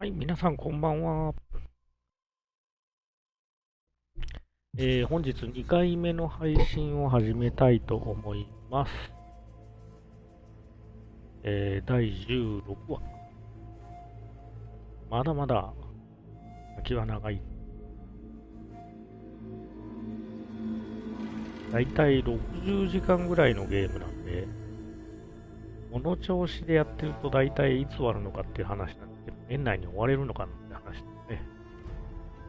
はい、皆さんこんばんは。本日2回目の配信を始めたいと思います。第16話。まだまだ先は長い。だいたい60時間ぐらいのゲームなんで、この調子でやってるとだいたいいつ終わるのかっていう話なんですけど、年内に終われるのかなって話ですね。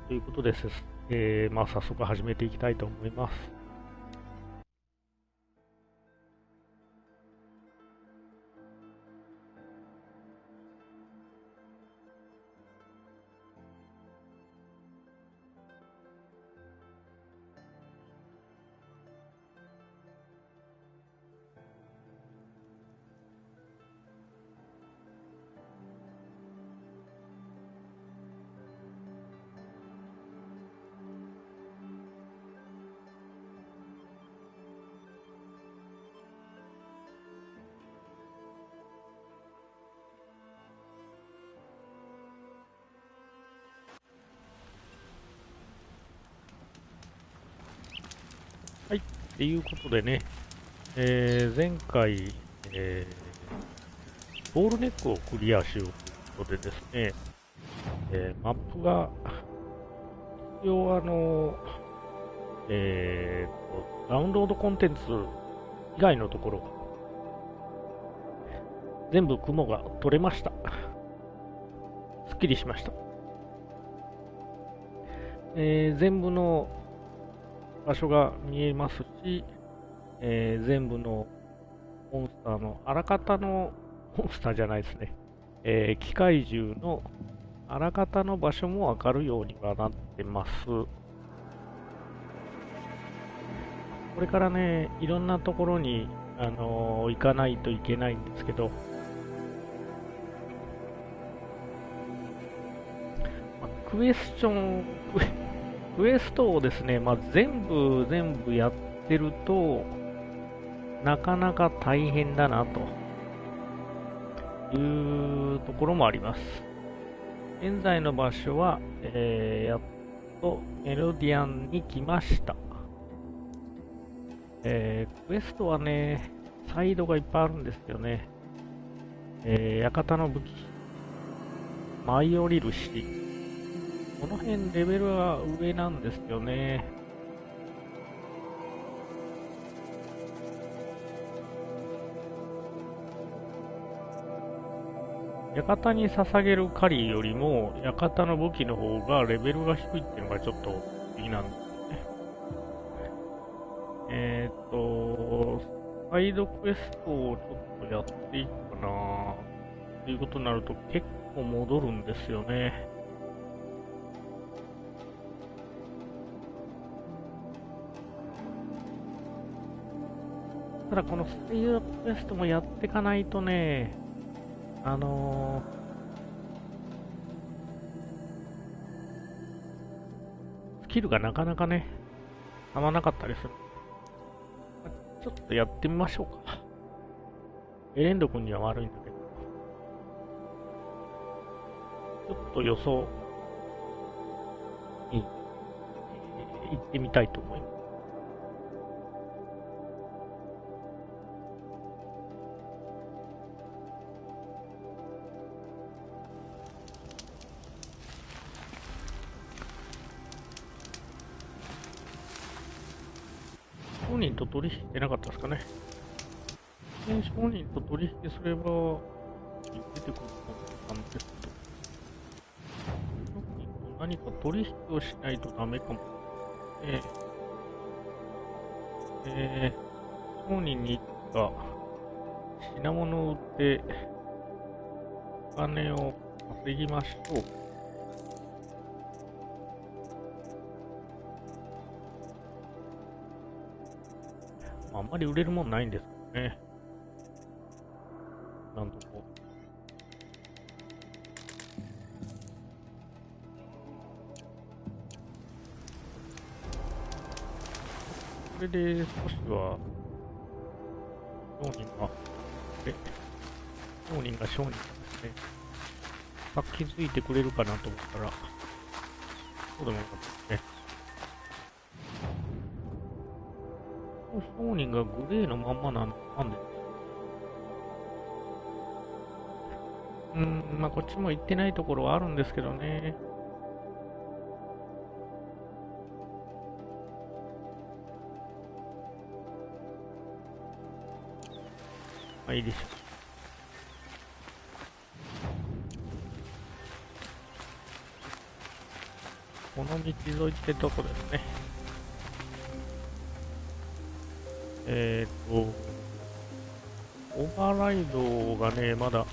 ということです。早速始めていきたいと思います。はい、ということでね、前回、ボールネックをクリアしようということでですね、マップが、一応ダウンロードコンテンツ以外のところが、全部雲が取れました。すっきりしました。全部の場所が見えますし、全部のモンスターのあらかたのモンスターじゃないですね、機械獣のあらかたの場所もわかるようにはなってます。これからね、いろんなところに、行かないといけないんですけど、クエスチョン、クエストをですね、全部やってると、なかなか大変だなというところもあります。現在の場所は、やっとメロディアンに来ました。クエストはね、サイドがいっぱいあるんですよね。館の武器、舞い降りるし、この辺レベルは上なんですよね。館に捧げる狩りよりも、館の武器の方がレベルが低いっていうのがちょっと不思議なんですよね。サイドクエストをちょっとやっていいかなということになると結構戻るんですよね。ただこのサイドクエストもやっていかないとね、スキルがなかなかね、たまなかったりする。ちょっとやってみましょうか。エレンド君には悪いんだけど、ちょっと予想に行ってみたいと思います。商人と取引してなかったですかね。商人と取引すれば出てくると思ったんですけど、商人と何か取引をしないとダメかも。商人に行った品物を売ってお金を稼ぎましょう。あんまり売れるもんないんですけどね。なんとここれで少しは商人が商人ですね。さ気づいてくれるかなと思ったら、そうでもなかったですね。商人がグレーのまんまなんで、まあこっちも行ってないところはあるんですけどね。まあいいでしょう。この道沿いってとこですね。オーバーライドがね、まだ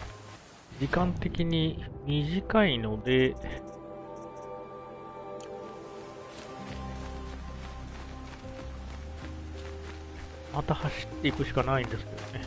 時間的に短いので、また走っていくしかないんですけどね。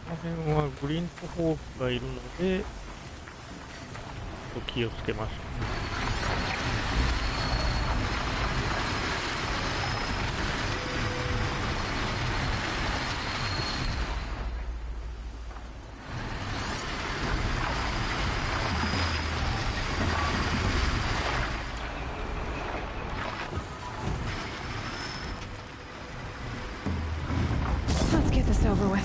この辺はグリントホークがいるので、ちょっと気をつけましょう。Let's get this over with.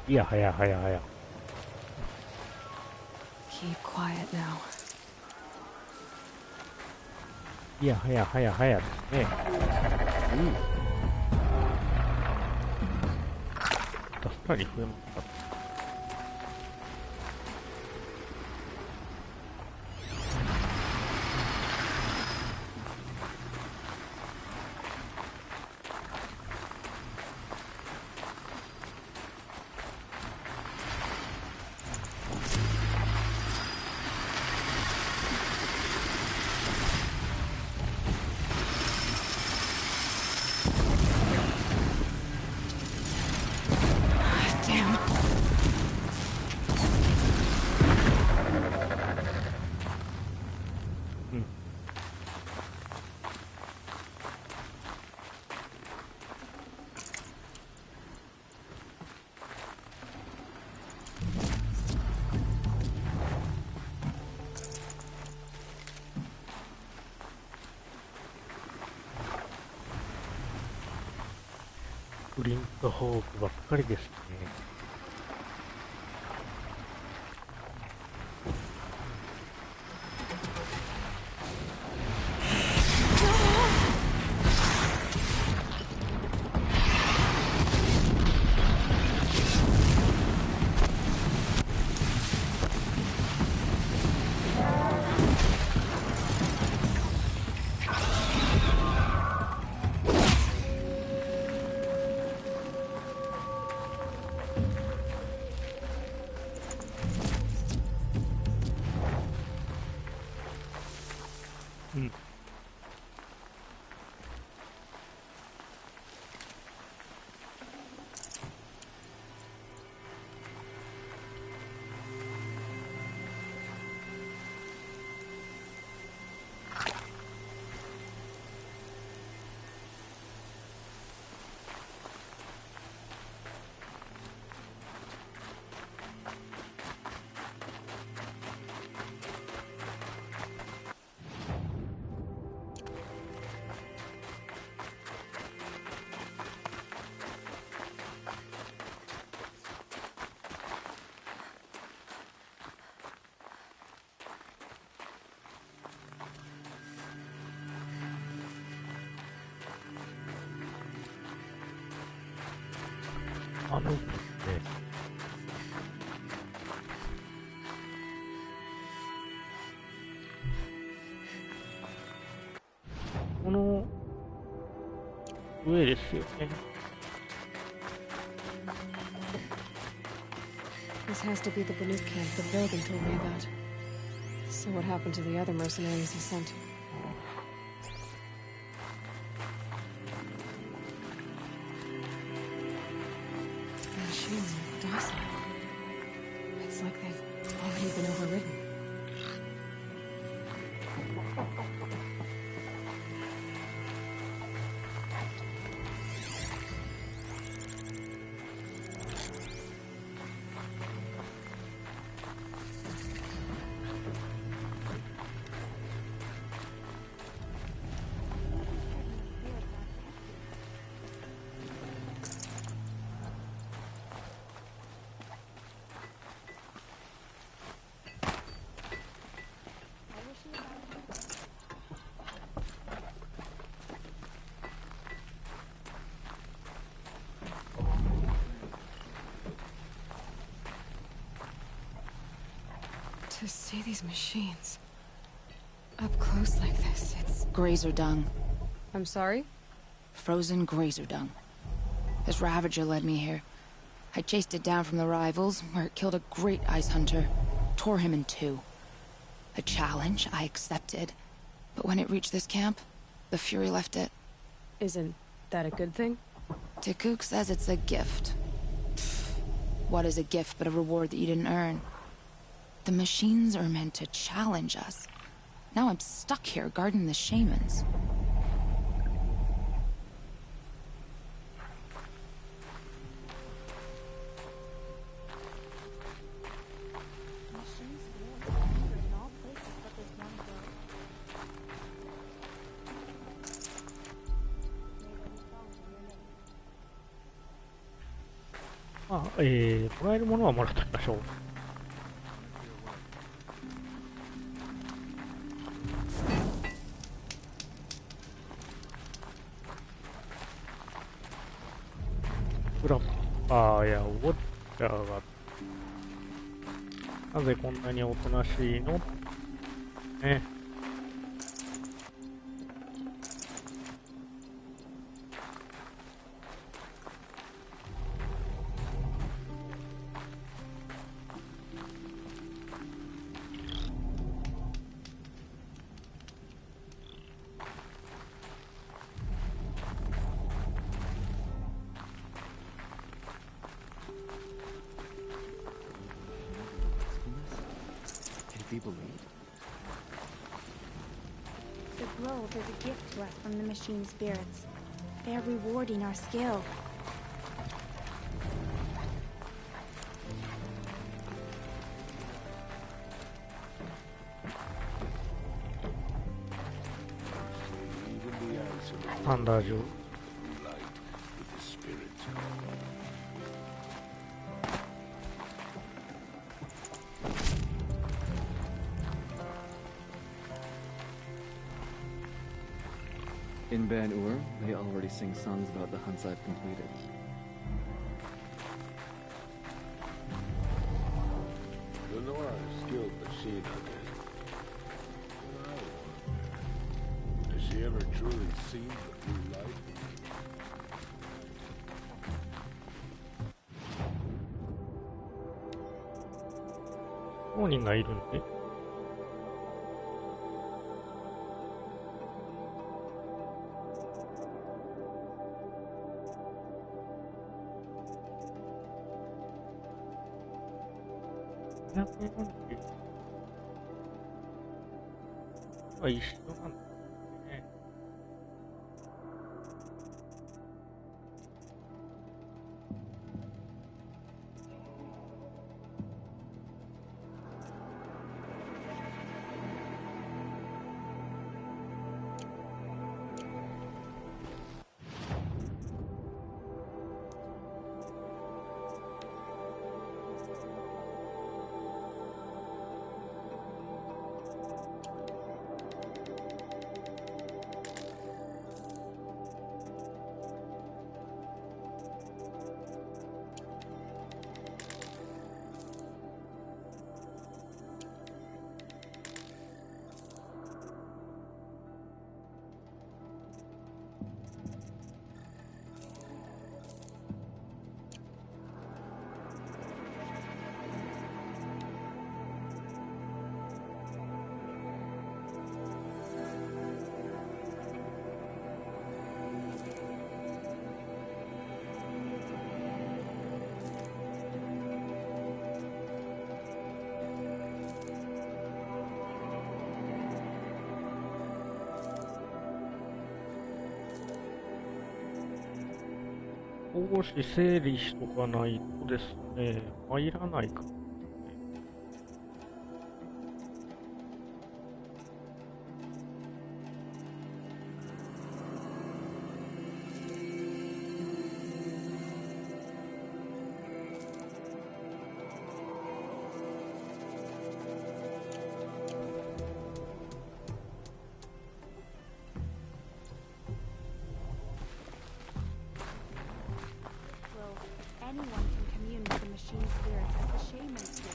いやはやはやはや。Keep quiet now. いやはやはやはやですね。さらに増えました。グリントホークばっかりですね。ですね。この上ですよね。This has to be the Banuk camp that Vilgan told me about. So what happened to the other mercenaries he sent? The machines are docile. It's like they've already been overridden. To see these machines up close like this, it's... Grazer dung. I'm sorry? Frozen grazer dung. This Ravager led me here. I chased it down from the rivals, where it killed a great ice hunter. Tore him in two. A challenge I accepted. But when it reached this camp, the Fury left it. Isn't that a good thing? Tikuk says it's a gift. Pfft. What is a gift but a reward that you didn't earn? The machines are meant to challenge us. Now I'm stuck here guarding the shamans.もらえるものはもらっておきましょう。グラッパーやウォッチャーがなぜこんなにおとなしいのね。The grove is a gift to us from the machine spirits. They are rewarding our skill. Thunder. In Ban-Ur, they already sing songs about the hunts I've completed. The Nora are skilled machine hunters. But I wonder, has she ever truly seen the blue light? 商人がいるんで。は一緒なんだね。少し整理しとかないとですね、入らないか。Anyone can commune with the machine spirits as the shamans do.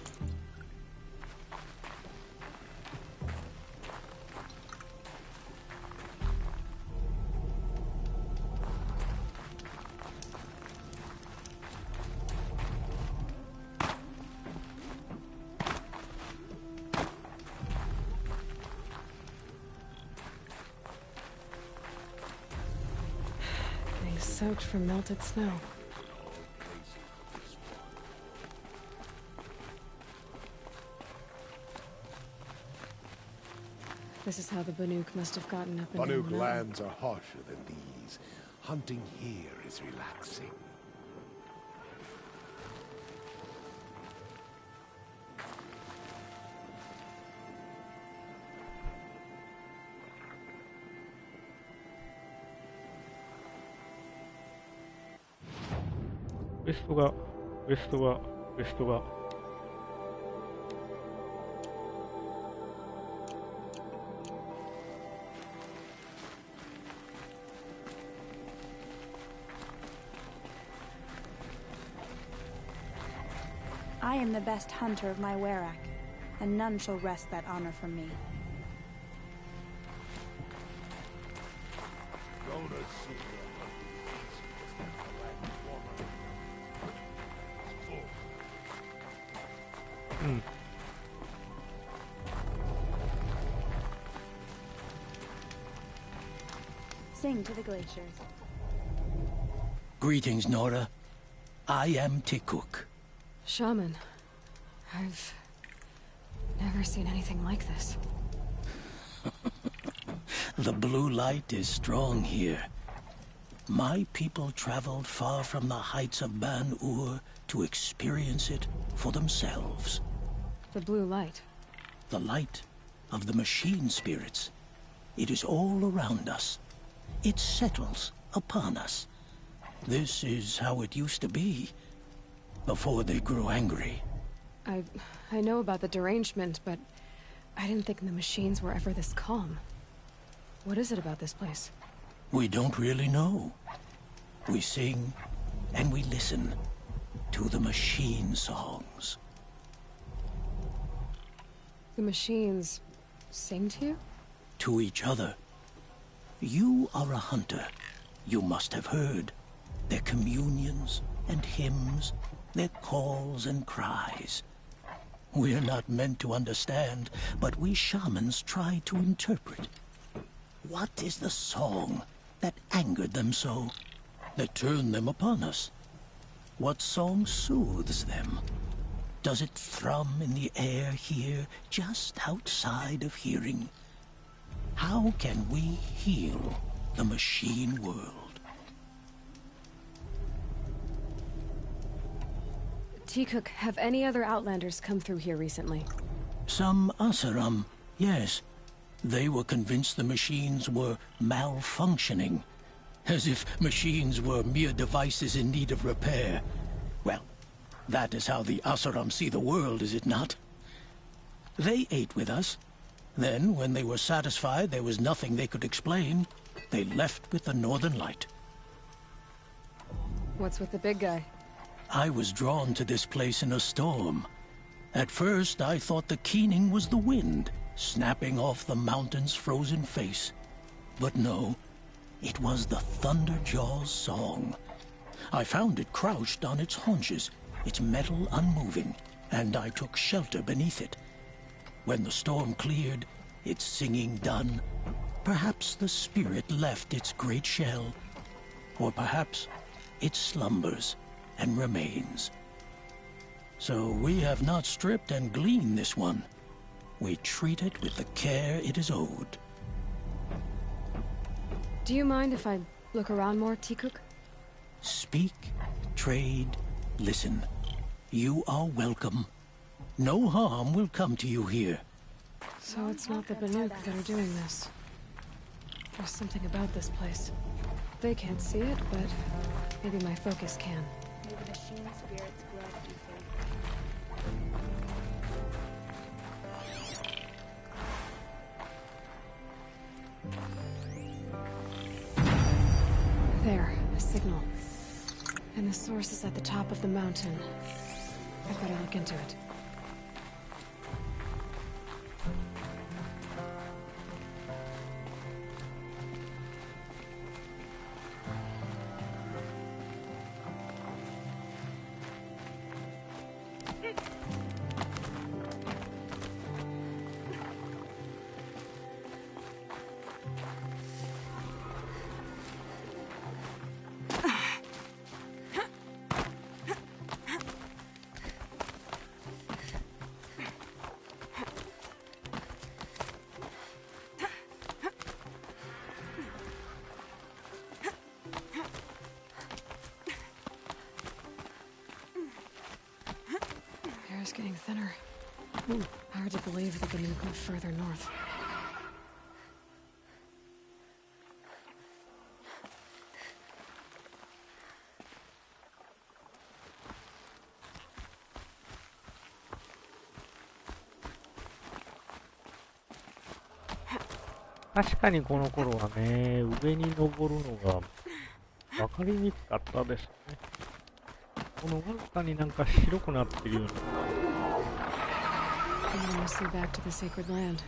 Getting soaked from melted snow. This is how the Banuk must have gotten up and down Banuk the mountain. lands are harsher than these. Hunting here is relaxing. Westが I am the best hunter of my Werak, and none shall wrest that honor from me. Sing to the glaciers. Greetings, Nora. I am Tikuk. Shaman, I've never seen anything like this. The blue light is strong here. My people traveled far from the heights of Ban-Ur to experience it for themselves. The blue light. The light of the machine spirits. It is all around us. It settles upon us. This is how it used to be, before they grew angry. I know about the derangement, but I didn't think the machines were ever this calm. What is it about this place? We don't really know. We sing and we listen to the machine songs. The machines sing to you? To each other. You are a hunter. You must have heard their communions and hymns, their calls and cries. We're not meant to understand, but we shamans try to interpret. What is the song that angered them so, that turned them upon us? What song soothes them? Does it thrum in the air here, just outside of hearing? How can we heal the machine world? Tikuk, have any other Outlanders come through here recently? Some Asaram, yes. They were convinced the machines were malfunctioning, as if machines were mere devices in need of repair. Well, that is how the Asaram see the world, is it not? They ate with us. Then, when they were satisfied there was nothing they could explain, they left with the Northern Light. What's with the big guy? I was drawn to this place in a storm. At first, I thought the keening was the wind, snapping off the mountain's frozen face. But no, it was the Thunderjaw's song. I found it crouched on its haunches, its metal unmoving, and I took shelter beneath it. When the storm cleared, its singing done, perhaps the spirit left its great shell, or perhaps it slumbers and remains. So we have not stripped and gleaned this one. We treat it with the care it is owed. Do you mind if I look around more, Tikuk? Speak, trade, listen. You are welcome. No harm will come to you here. So it's not the Banuk that are doing this. There's something about this place. They can't see it, but maybe my focus can. May the machine spirits grant you faith. There, a signal. And the source is at the top of the mountain. I better look into it. Air's getting thinner. Hard to believe the Banuk moved further north.確かにこの頃はね、上に登るのが分かりにくかったですね。このわずかになんか白くなってるような。I'm almost back to the sacred land.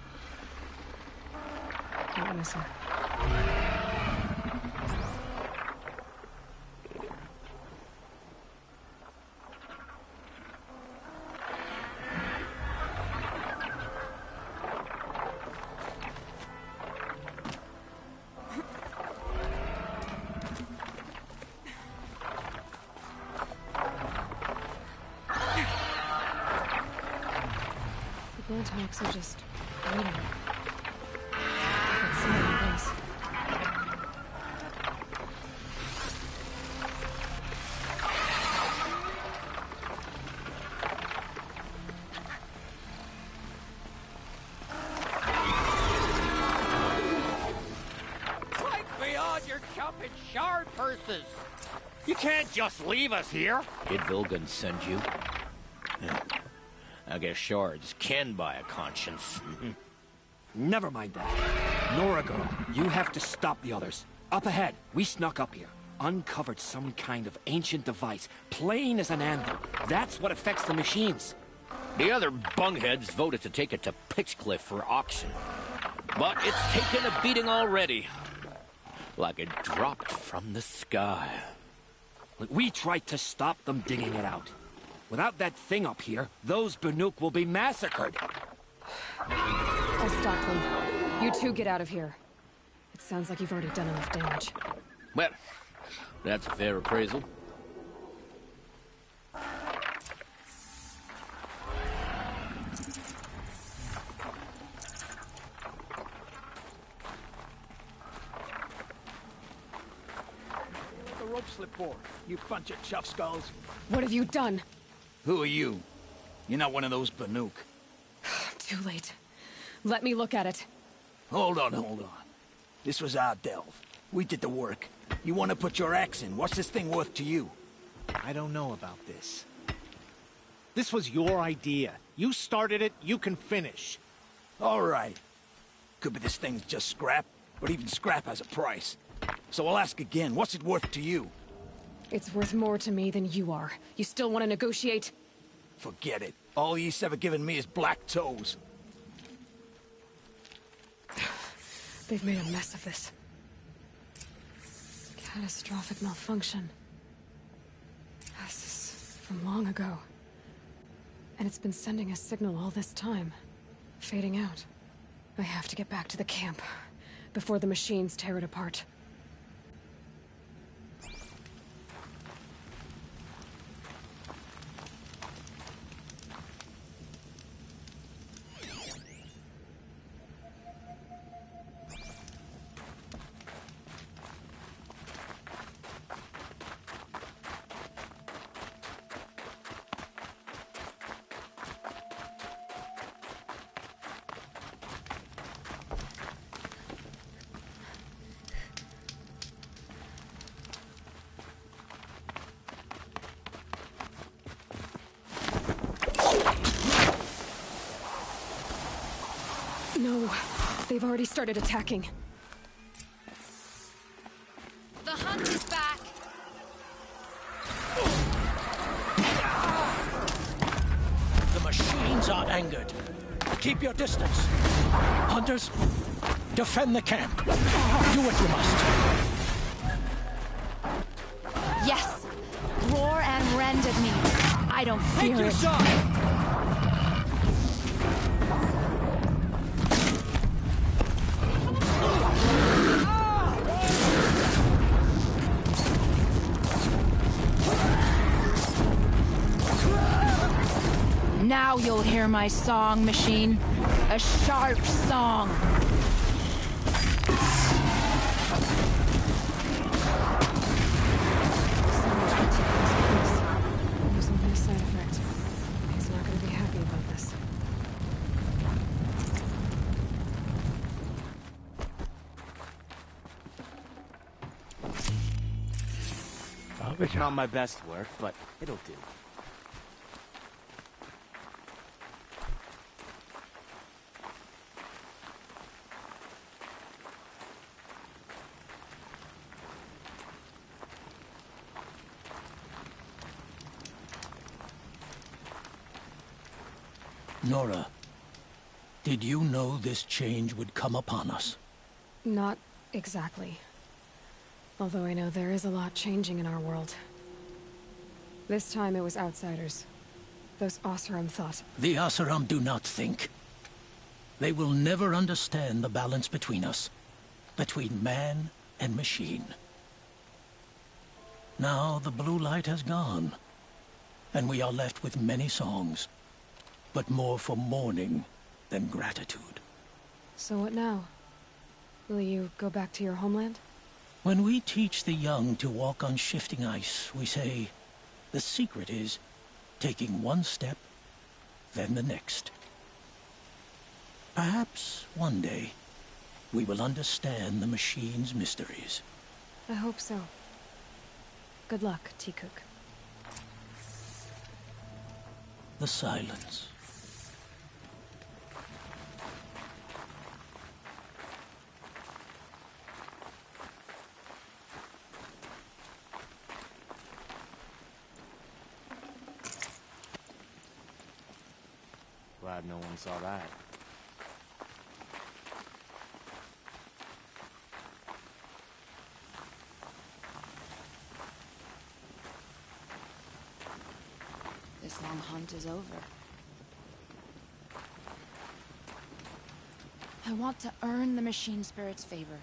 Don't miss her. Blowtorches are just waiting. Let's see what it is. Like beyond your jumping shard purses! You can't just leave us here! Did Vilgun send you? I guess shards can buy a conscience. Never mind that. Nora girl, you have to stop the others. Up ahead, we snuck up here. Uncovered some kind of ancient device, plain as an anvil. That's what affects the machines. The other bungheads voted to take it to Pitchcliff for auction. But it's taken a beating already. Like it dropped from the sky. We tried to stop them digging it out. Without that thing up here, those Banuk will be massacred. I'll stop them. You two get out of here. It sounds like you've already done enough damage. Well, that's a fair appraisal. The rope slip board, you bunch of chuff skulls. What have you done? Who are you? You're not one of those Banuk. Too late. Let me look at it. Hold on. This was our delve. We did the work. You want to put your axe in? What's this thing worth to you? I don't know about this. This was your idea. You started it, you can finish. All right. Could be this thing's just scrap, but even scrap has a price. So I'll ask again, what's it worth to you? It's worth more to me than you are. You still want to negotiate? Forget it. All you've ever given me is black toes. They've made a mess of this. Catastrophic malfunction. This is from long ago. And it's been sending a signal all this time. Fading out. I have to get back to the camp before the machines tear it apart. They've already started attacking. The hunt is back! The machines are angered. Keep your distance. Hunters, defend the camp. Do what you must. Yes! Roar and rend at me. I don't fear Take your it. shot! Now you'll hear my song, machine. A sharp song. There's a new side effect. He's not going to be happy about this. Not my best work, but it'll do. Nora, did you know this change would come upon us? Not exactly. Although I know there is a lot changing in our world. This time it was outsiders. Those Oseram thought. The Oseram do not think. They will never understand the balance between us. Between man and machine. Now the blue light has gone. And we are left with many songs. But more for mourning than gratitude. So what now? Will you go back to your homeland? When we teach the young to walk on shifting ice, we say, the secret is taking one step, then the next. Perhaps one day, we will understand the machine's mysteries. I hope so. Good luck, T-Cook. The silence. Glad no one saw that. This long hunt is over. I want to earn the machine spirit's favor,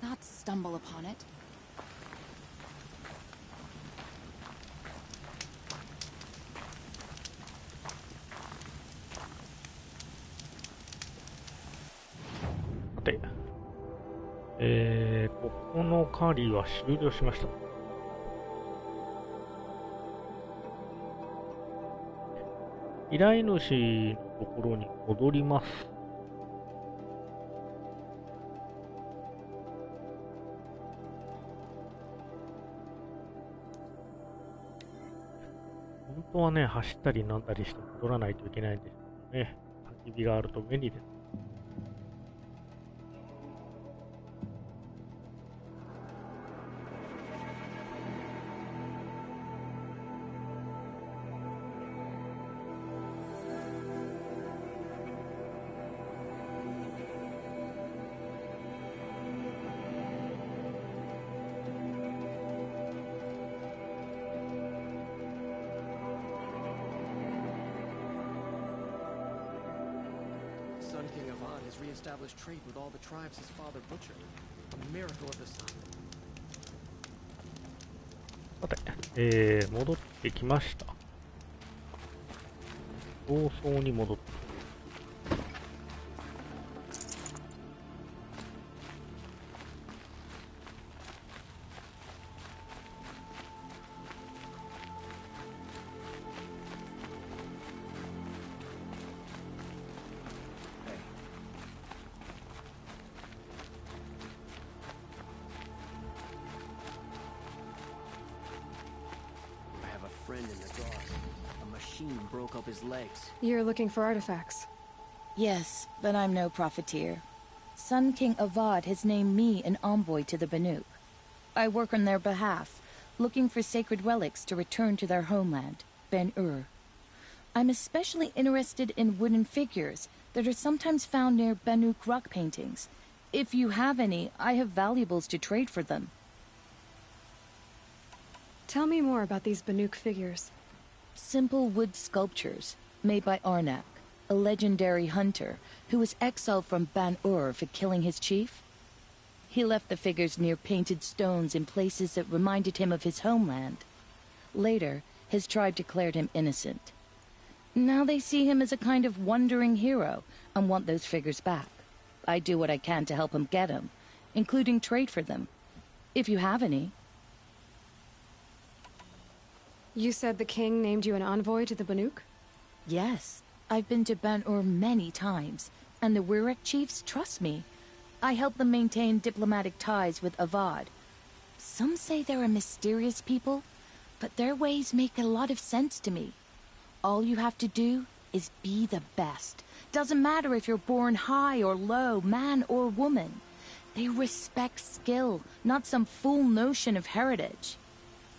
not stumble upon it.ここの狩りは終了しました。依頼主のところに戻ります。本当はね、走ったりなんだりして戻らないといけないんですけどね。焚き火があると便利です。Sun King Avad has re-established trade with all the tribes his father butchered. A miracle of the sun. さて、戻ってきました。早々に戻って。Friend in the dark. A machine broke up his legs. You're looking for artifacts. Yes, but I'm no profiteer. Sun King Avad has named me an envoy to the Banuk. I work on their behalf, looking for sacred relics to return to their homeland, Ben-Ur. I'm especially interested in wooden figures that are sometimes found near Banuk rock paintings. If you have any, I have valuables to trade for them. Tell me more about these Banuk figures. Simple wood sculptures made by Arnak, a legendary hunter who was exiled from Ban-Ur for killing his chief. He left the figures near painted stones in places that reminded him of his homeland. Later, his tribe declared him innocent. Now they see him as a kind of wandering hero and want those figures back. I do what I can to help him get them, including trade for them, if you have any. You said the king named you an envoy to the Banuk? Yes, I've been to Ban-Ur many times, and the Wirek chiefs trust me. I help them maintain diplomatic ties with Avad. Some say they're a mysterious people, but their ways make a lot of sense to me. All you have to do is be the best. Doesn't matter if you're born high or low, man or woman. They respect skill, not some fool notion of heritage.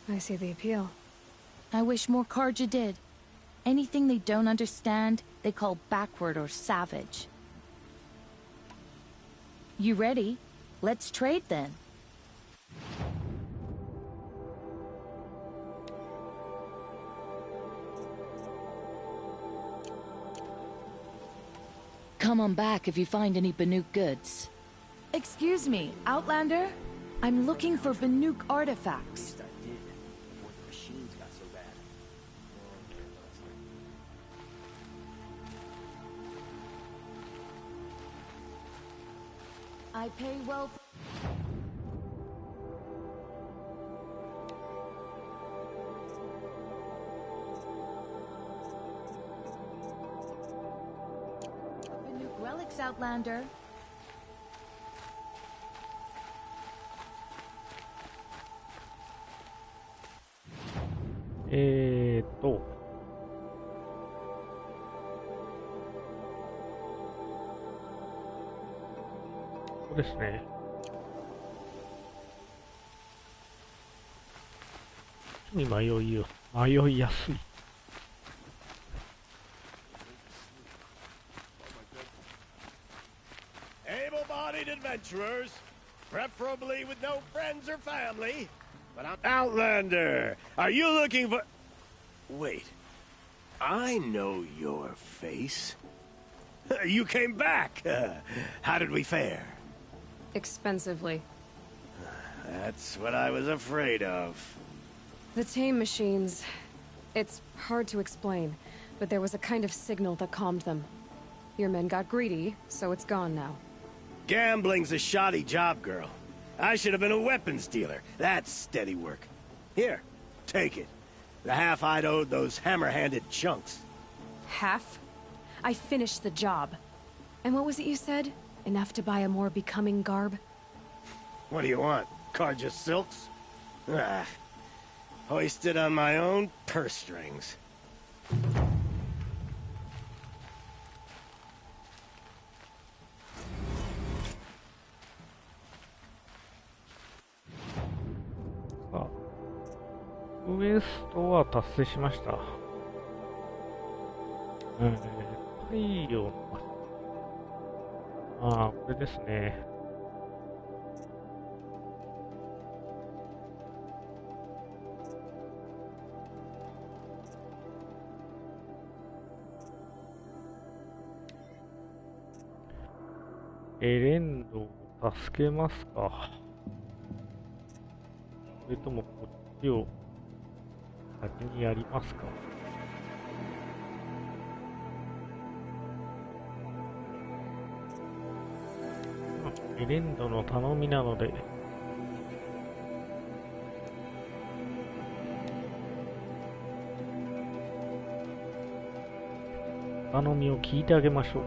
I see the appeal. I wish more Karja did. Anything they don't understand, they call backward or savage. You ready? Let's trade then. Come on back if you find any Banuk goods. Excuse me, Outlander? I'm looking for Banuk artifacts. I pay well. Banuk relics, Outlander.と、そうですね。に迷いやすい。Able-bodied adventurers, preferably with no friends or family. But Outlander, are you looking for... Wait, I know your face. You came back. How did we fare? Expensively. That's what I was afraid of. The tame machines... It's hard to explain, but there was a kind of signal that calmed them. Your men got greedy, so it's gone now. Gambling's a shoddy job, girl. I should have been a weapons dealer. That's steady work. Here, take it. The half I'd owed those hammer-handed chunks. Half? I finished the job. And what was it you said? Enough to buy a more becoming garb? What do you want? Karja silks? Ah, hoisted on my own purse strings.ウエストは達成しました。太陽のああ、これですね。エレンドを助けますか。それともこっちを先にやりますか。エレンドの頼みなので頼みを聞いてあげましょう。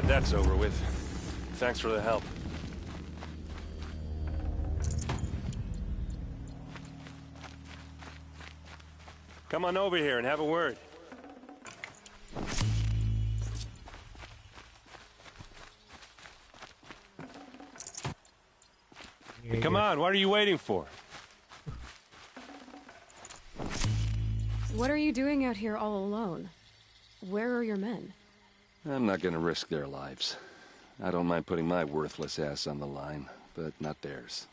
Glad that's over with. Thanks for the help. Come on over here and have a word. Hey, come on, what are you waiting for? What are you doing out here all alone? Where are your men? I'm not gonna risk their lives. I don't mind putting my worthless ass on the line, but not theirs.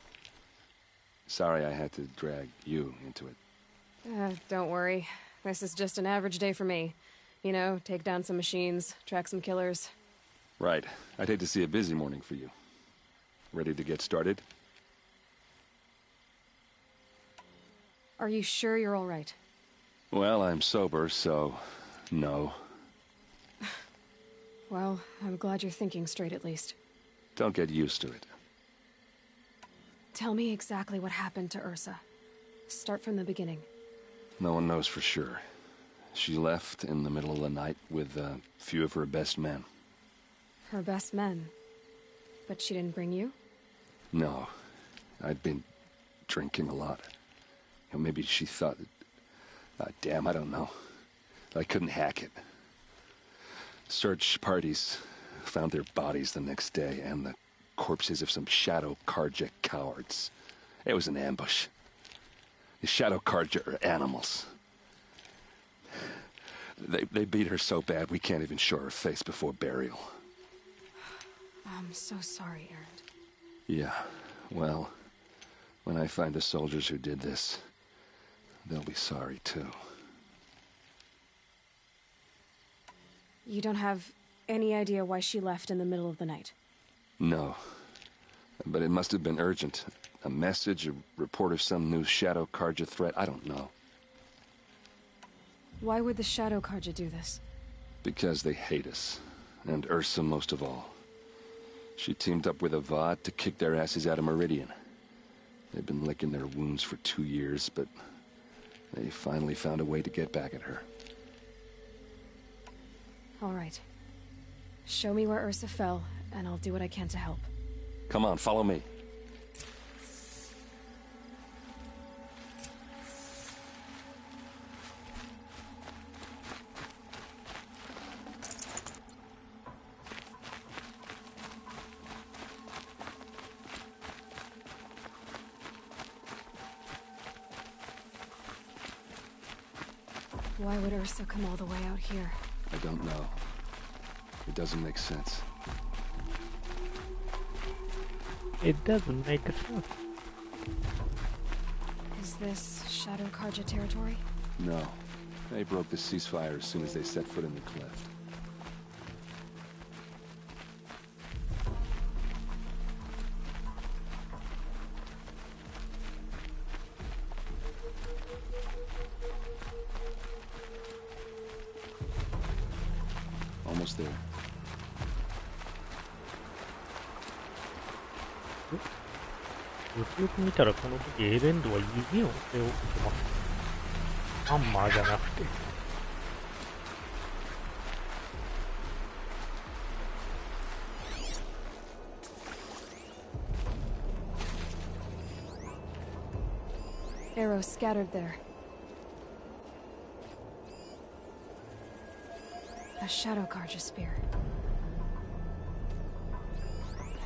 Sorry I had to drag you into it. Don't worry. This is just an average day for me. You know, take down some machines, track some killers. Right. I'd hate to see a busy morning for you. Ready to get started? Are you sure you're all right? Well, I'm sober, so no. Well, I'm glad you're thinking straight at least. Don't get used to it. Tell me exactly what happened to Ursa. Start from the beginning. No one knows for sure. She left in the middle of the night with a few of her best men. Her best men? But she didn't bring you? No. I'd been drinking a lot. You know, maybe she thought... damn, I don't know. I couldn't hack it. Search parties found their bodies the next day and the corpses of some Shadow Karja cowards. It was an ambush. The Shadow Karja are animals. They beat her so bad we can't even show her face before burial. I'm so sorry, Erend. Yeah, well, when I find the soldiers who did this, they'll be sorry too. You don't have any idea why she left in the middle of the night? No. But it must have been urgent. A message, a report of some new Shadow Karja threat, I don't know. Why would the Shadow Karja do this? Because they hate us. And Ursa most of all. She teamed up with Avad to kick their asses out of Meridian. They've been licking their wounds for 2 years, but they finally found a way to get back at her. All right. Show me where Ursa fell, and I'll do what I can to help. Come on, follow me. Why would Ursa come all the way out here? I don't know. It doesn't make sense. It doesn't make sense. Is this Shadow Karja territory? No. They broke the ceasefire as soon as they set foot in the cleft. Almost there.よくよく見たらこの時エレンドは弓を背負ってます。ハンマーじゃなくて。Arrows scattered there. A Shadow Karja spear.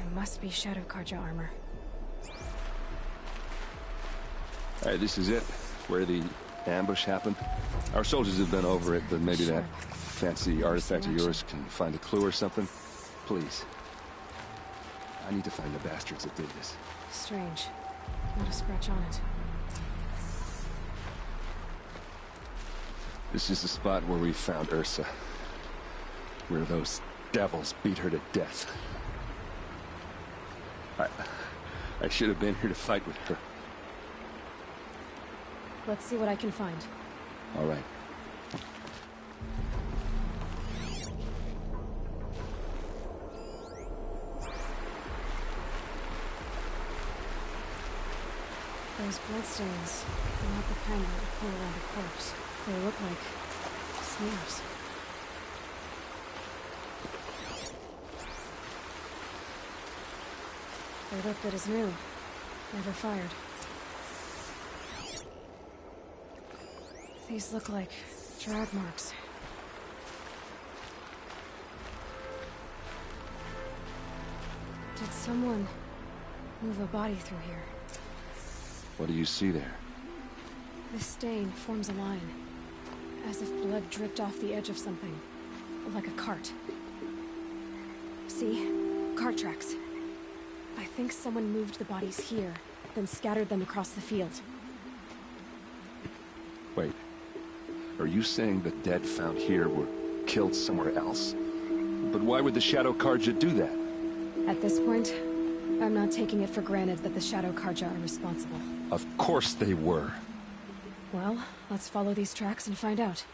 It must be Shadow Karja armor. Alright, this is it. Where the ambush happened. Our soldiers have been over it, but maybe that fancy artifact of yours can find a clue or something. Please. I need to find the bastards that did this. Strange. Not a scratch on it. This is the spot where we found Ursa. Where those devils beat her to death. I should have been here to fight with her. Let's see what I can find. All right. Those bloodstains are not the kind that would pull around a corpse. They look like smears. They look good as new. Never fired. These look like drag marks. Did someone move a body through here? What do you see there? This stain forms a line, as if blood dripped off the edge of something, like a cart. See? Cart tracks. I think someone moved the bodies here, then scattered them across the field. Wait. Are you saying the dead found here were killed somewhere else? But why would the Shadow Karja do that? At this point, I'm not taking it for granted that the Shadow Karja are responsible. Of course they were. Well, let's follow these tracks and find out.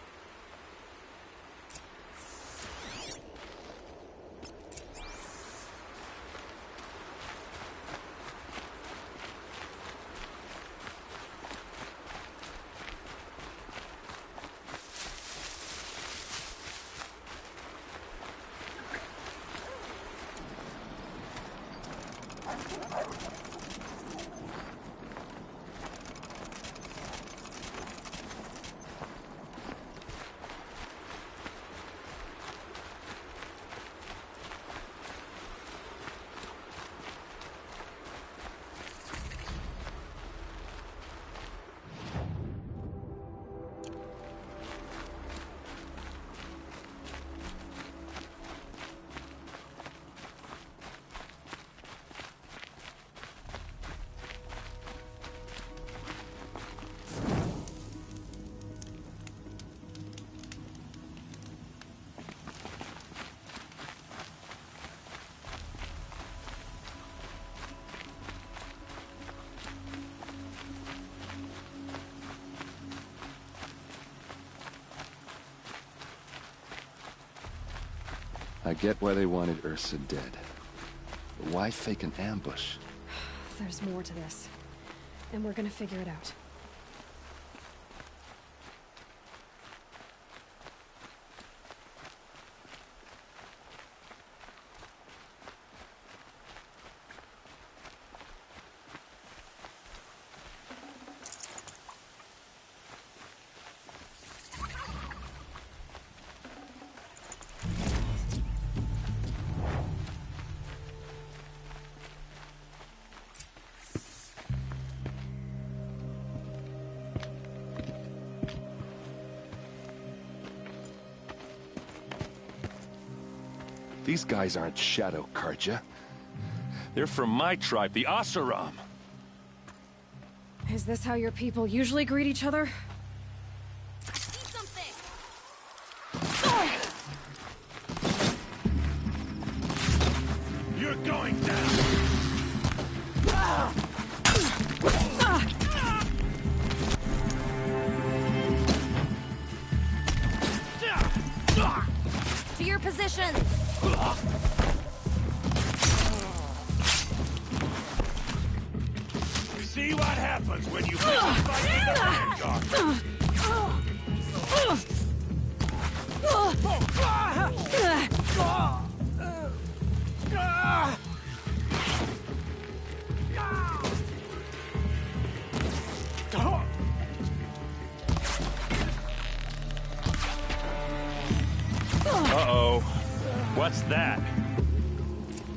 I get why they wanted Ursa dead. But why fake an ambush? There's more to this, and we're gonna figure it out. These guys aren't Shadow Karja. They're from my tribe, the Asaram. Is this how your people usually greet each other? You're going down! To your positions! See what happens when you fight in the vanguard! Uh-oh. What's that?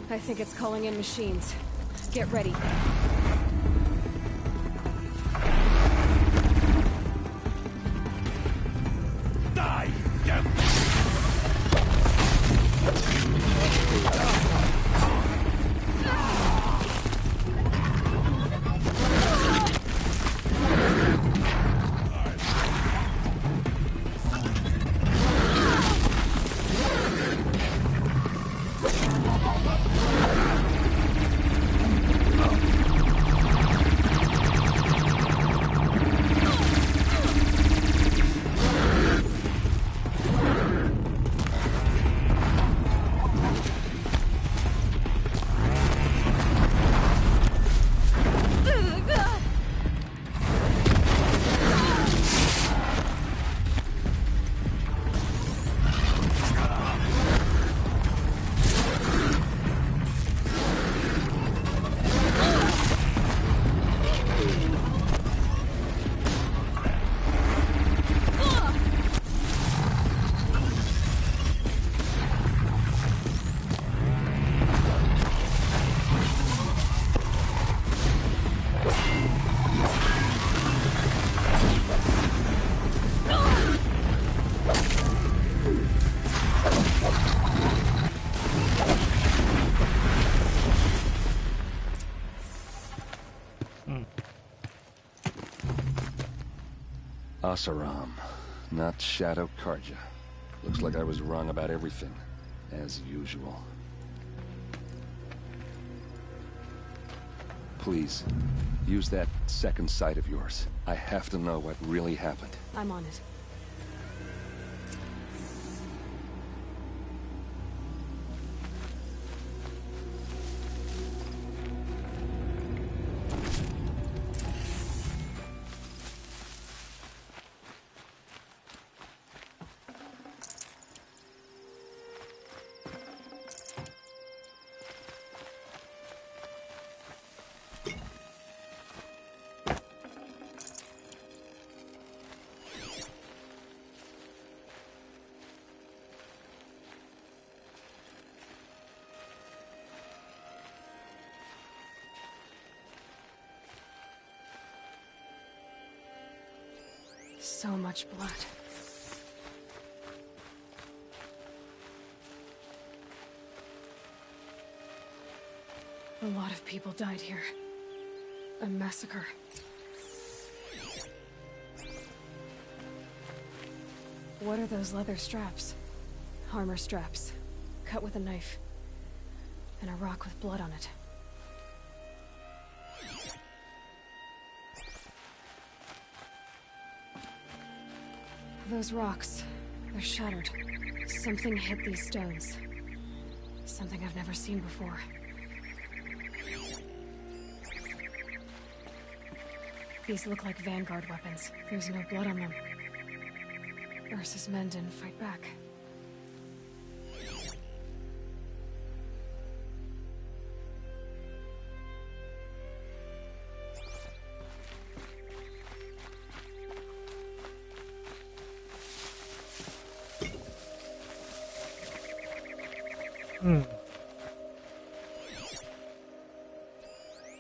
I think it's calling in machines. Get ready. Die, you devil! Asaram, not Shadow Karja. Looks like I was wrong about everything, as usual. Please, use that second sight of yours. I have to know what really happened. I'm on it. So much blood. A lot of people died here. A massacre. What are those leather straps? Armor straps, cut with a knife, and a rock with blood on it. Those rocks, they're shattered. Something hit these stones. Something I've never seen before. These look like Vanguard weapons. There's no blood on them. Ursa's men didn't fight back.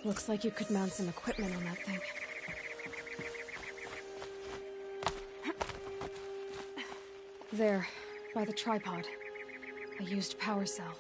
Looks like you could mount some equipment on that thing. There, by the tripod. A used power cell.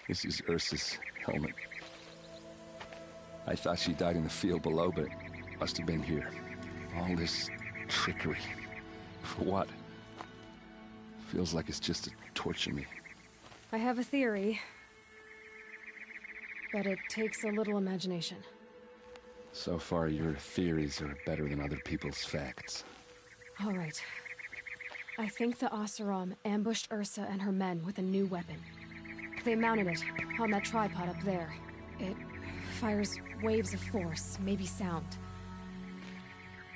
This is Ursa's helmet. I thought she died in the field below, but it must have been here. All this trickery. For what? Feels like it's just to torture me. I have a theory, but it takes a little imagination. So far, your theories are better than other people's facts. All right. I think the Oseram ambushed Ursa and her men with a new weapon. They mounted it on that tripod up there. It fires waves of force, maybe sound.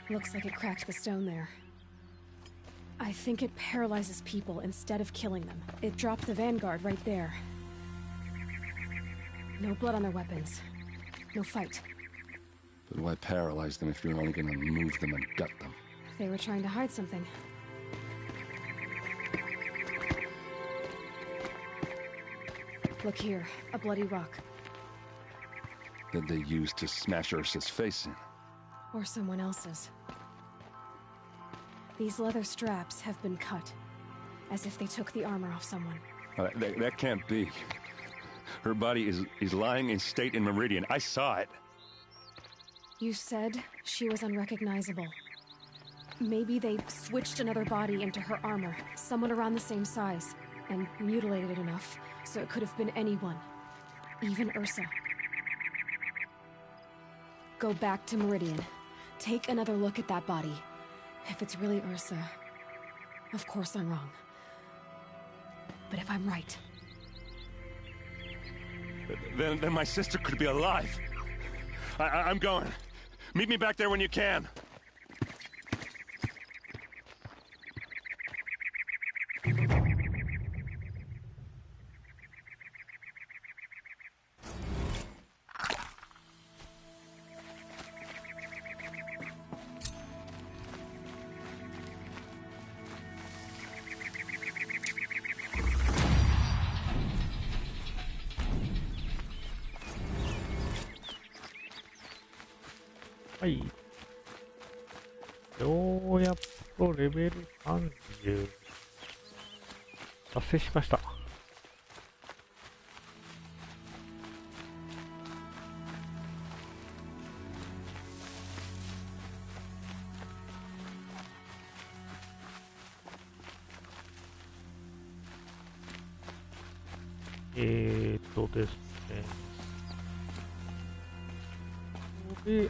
Looks like it cracked the stone there. I think it paralyzes people instead of killing them. It dropped the Vanguard right there. No blood on their weapons. No fight. But why paralyze them if you're only gonna move them and gut them? They were trying to hide something. Look here, a bloody rock. That they used to smash Ursa's face in. Or someone else's. These leather straps have been cut, as if they took the armor off someone. That can't be. Her body is lying in state in Meridian. I saw it. You said she was unrecognizable. Maybe they switched another body into her armor, someone around the same size, and mutilated it enough so it could have been anyone. Even Ursa. Go back to Meridian. Take another look at that body. If it's really Ursa, of course I'm wrong. But if I'm right... Then my sister could be alive. I'm going. Meet me back there when you can. はい。ようやっとレベル30達成しました。ですね。これで、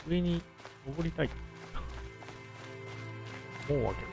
上に登りたい。もうわけ。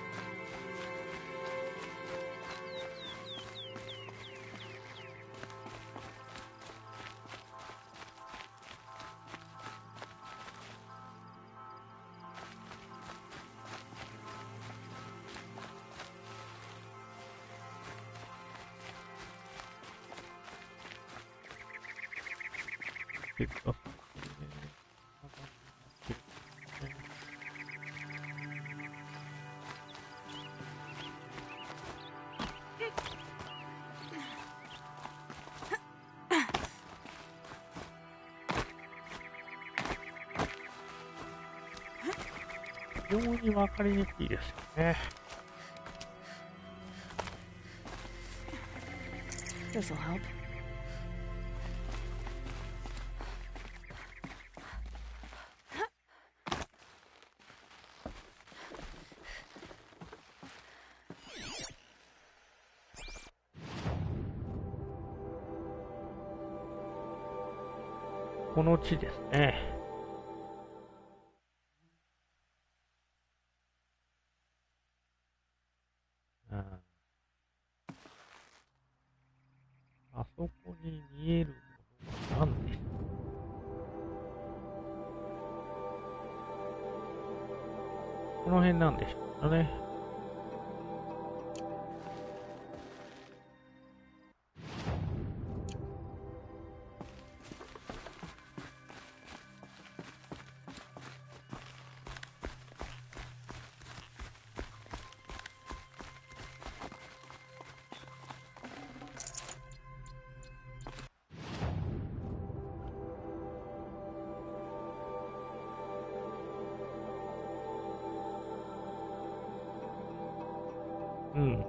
非常に分かりにくいですよね。This'll help. この地ですね。あそこに見えるものは何でしょう。この辺なんでしょうかね。うん。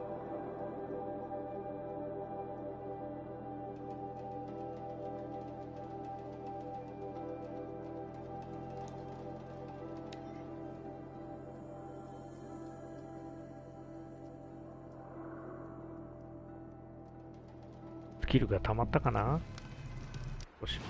スキルが溜まったかな？よし。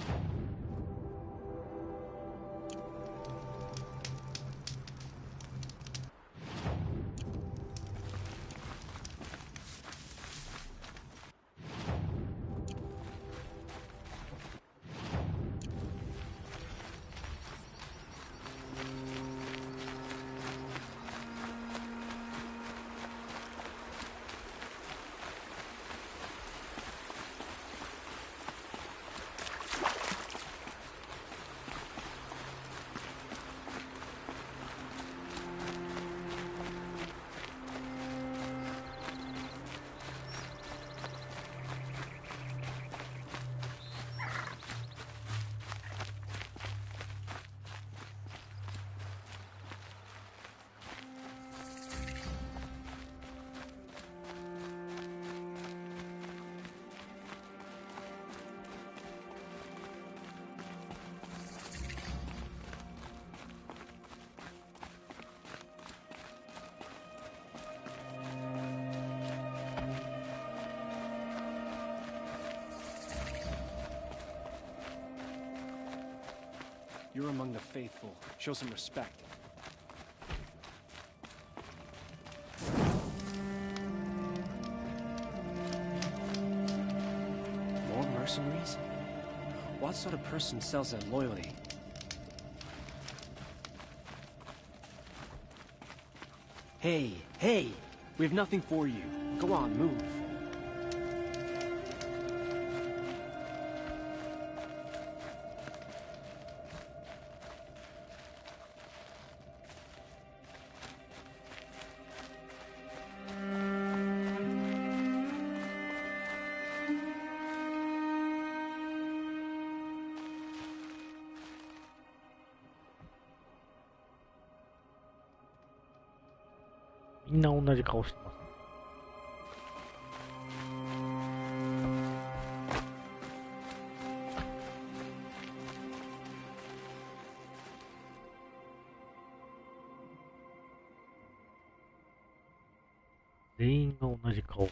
You're among the faithful. Show some respect. More mercenaries? What sort of person sells their loyalty? Hey, hey! We have nothing for you. Go on, move. みんな同じ顔してます。全員が同じ顔。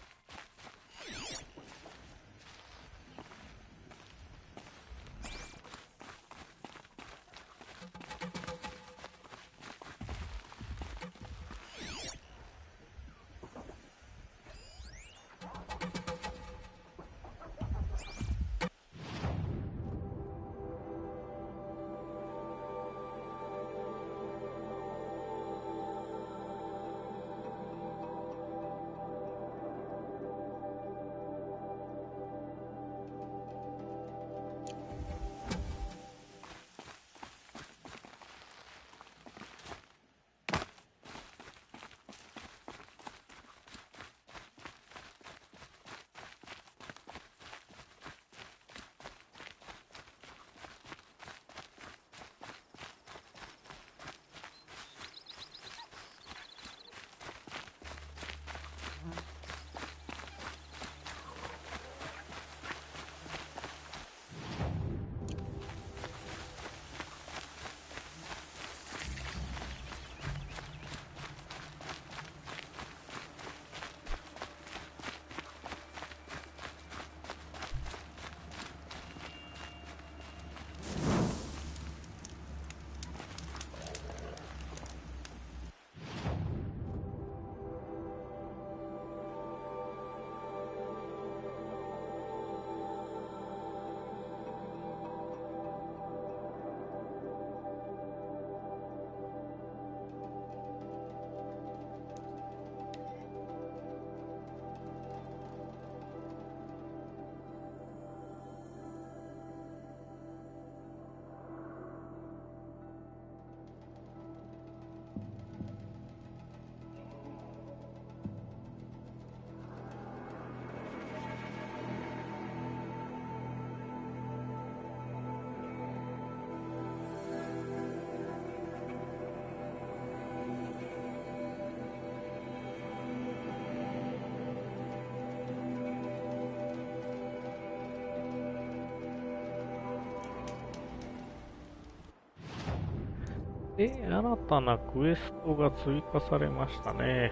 で、新たなクエストが追加されましたね。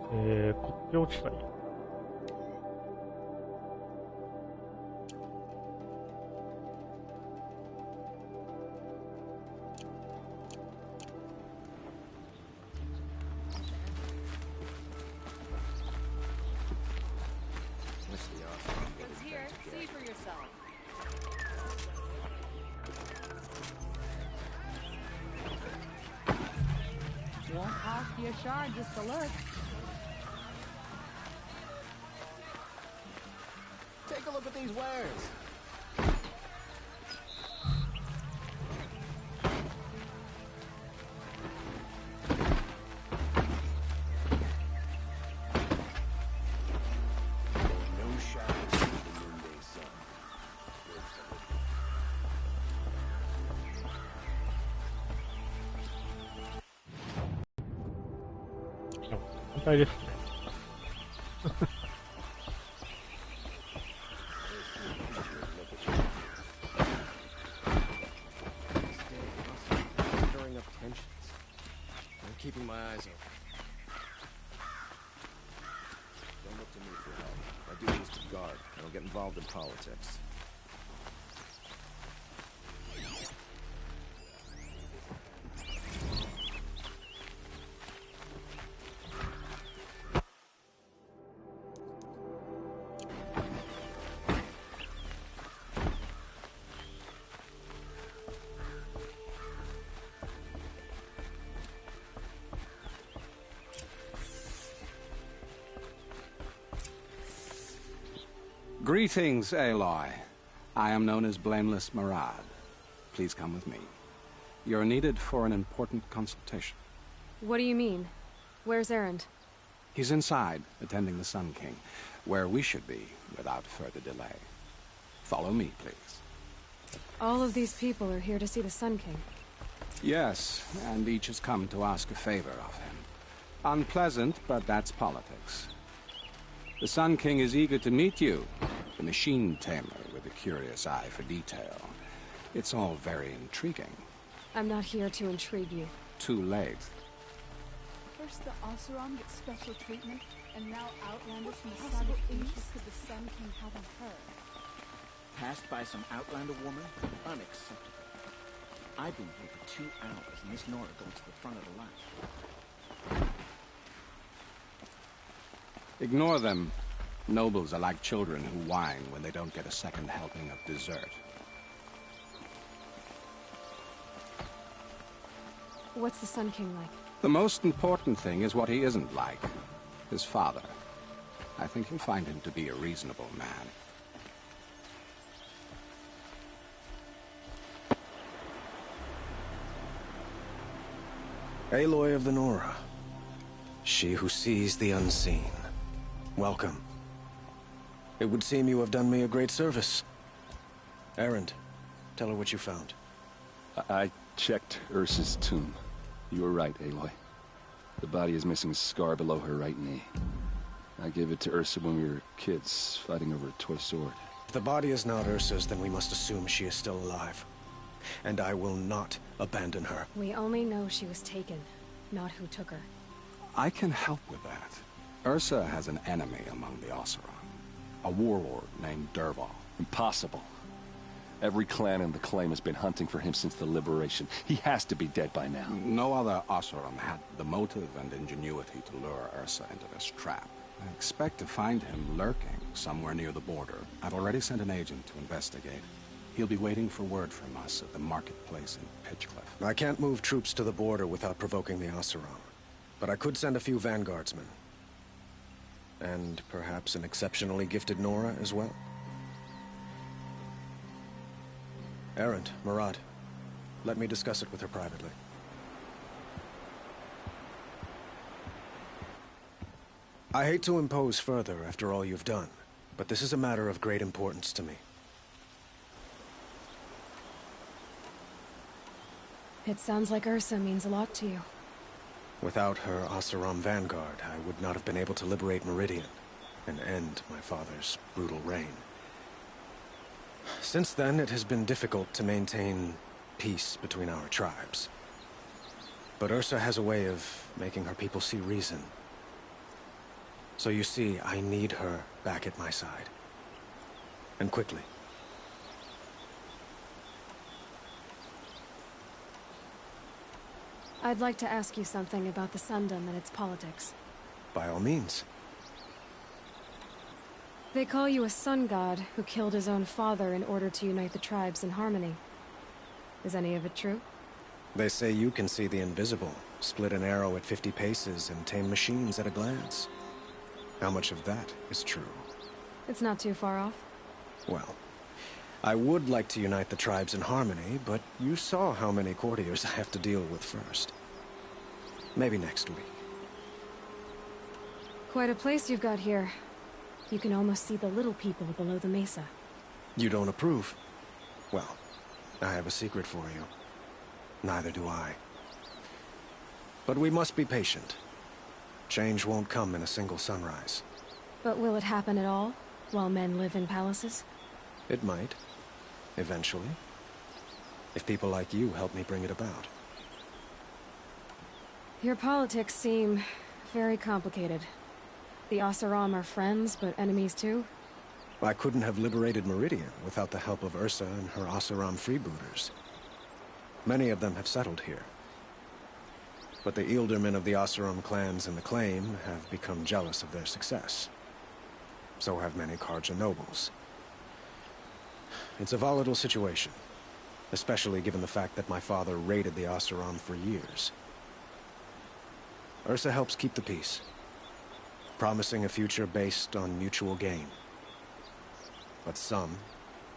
国境地帯。Just to look. Take a look at these wares. No shadows in the noonday sun.反対ですね。Stirring up tensions. I'm keeping my eyes open. Don't look to me for help. My duty is to guard. I don't get involved in politics. Greetings, Aloy. I am known as Blameless Marad. Please come with me. You're needed for an important consultation. What do you mean? Where's Erend? He's inside, attending the Sun King, where we should be without further delay. Follow me, please. All of these people are here to see the Sun King. Yes, and each has come to ask a favor of him. Unpleasant, but that's politics. The Sun King is eager to meet you, the machine tamer with a curious eye for detail. It's all very intriguing. I'm not here to intrigue you. Too late. First the Oseram gets special treatment, and now Outlanders from the Savage East could the Sun King have on her. Passed by some Outlander woman? Unacceptable. I've been here for 2 hours, and this Nora goes to the front of the line. Ignore them. Nobles are like children who whine when they don't get a second helping of dessert. What's the Sun King like? The most important thing is what he isn't like. His father. I think you'll find him to be a reasonable man. Aloy of the Nora. She who sees the unseen. Welcome. It would seem you have done me a great service. Erend, tell her what you found. I checked Ursa's tomb. You were right, Aloy. The body is missing a scar below her right knee. I gave it to Ursa when we were kids, fighting over a toy sword. If the body is not Ursa's, then we must assume she is still alive. And I will not abandon her. We only know she was taken, not who took her. I can help with that. Ursa has an enemy among the Oseram. A warlord named Dervahl. Impossible. Every clan in the claim has been hunting for him since the liberation. He has to be dead by now. No other Oseram had the motive and ingenuity to lure Ursa into this trap. I expect to find him lurking somewhere near the border. I've already sent an agent to investigate. He'll be waiting for word from us at the marketplace in Pitchcliff. I can't move troops to the border without provoking the Oseram. But I could send a few vanguardsmen. And perhaps an exceptionally gifted Nora as well. Erend, Murad, let me discuss it with her privately. I hate to impose further after all you've done, but this is a matter of great importance to me. It sounds like Ursa means a lot to you. Without her Oseram vanguard, I would not have been able to liberate Meridian and end my father's brutal reign. Since then, it has been difficult to maintain peace between our tribes. But Ursa has a way of making her people see reason. So you see, I need her back at my side. And quickly. I'd like to ask you something about the Sundom and its politics. By all means. They call you a sun god who killed his own father in order to unite the tribes in harmony. Is any of it true? They say you can see the invisible, split an arrow at 50 paces, and tame machines at a glance. How much of that is true? It's not too far off. Well, I would like to unite the tribes in harmony, but you saw how many courtiers I have to deal with first. Maybe next week. Quite a place you've got here. You can almost see the little people below the mesa. You don't approve? Well, I have a secret for you. Neither do I. But we must be patient. Change won't come in a single sunrise. But will it happen at all, while men live in palaces? It might. Eventually. If people like you help me bring it about. Your politics seem very complicated. The Oseram are friends, but enemies too? I couldn't have liberated Meridian without the help of Ursa and her Oseram freebooters. Many of them have settled here. But the Ealdormen of the Oseram clans in the claim have become jealous of their success. So have many Karja nobles. It's a volatile situation, especially given the fact that my father raided the Oseram for years. Ursa helps keep the peace, promising a future based on mutual gain. But some,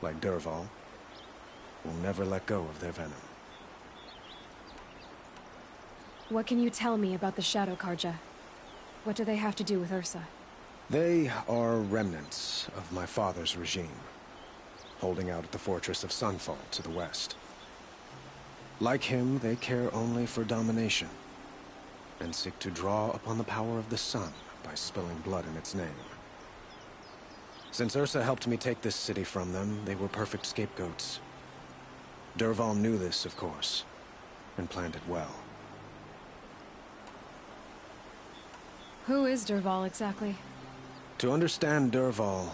like Dervahl, will never let go of their venom. What can you tell me about the Shadow Karja? What do they have to do with Ursa? They are remnants of my father's regime, holding out at the fortress of Sunfall to the west. Like him, they care only for domination, and seek to draw upon the power of the sun by spilling blood in its name. Since Ursa helped me take this city from them, they were perfect scapegoats. Dervahl knew this, of course, and planned it well. Who is Dervahl exactly? To understand Dervahl,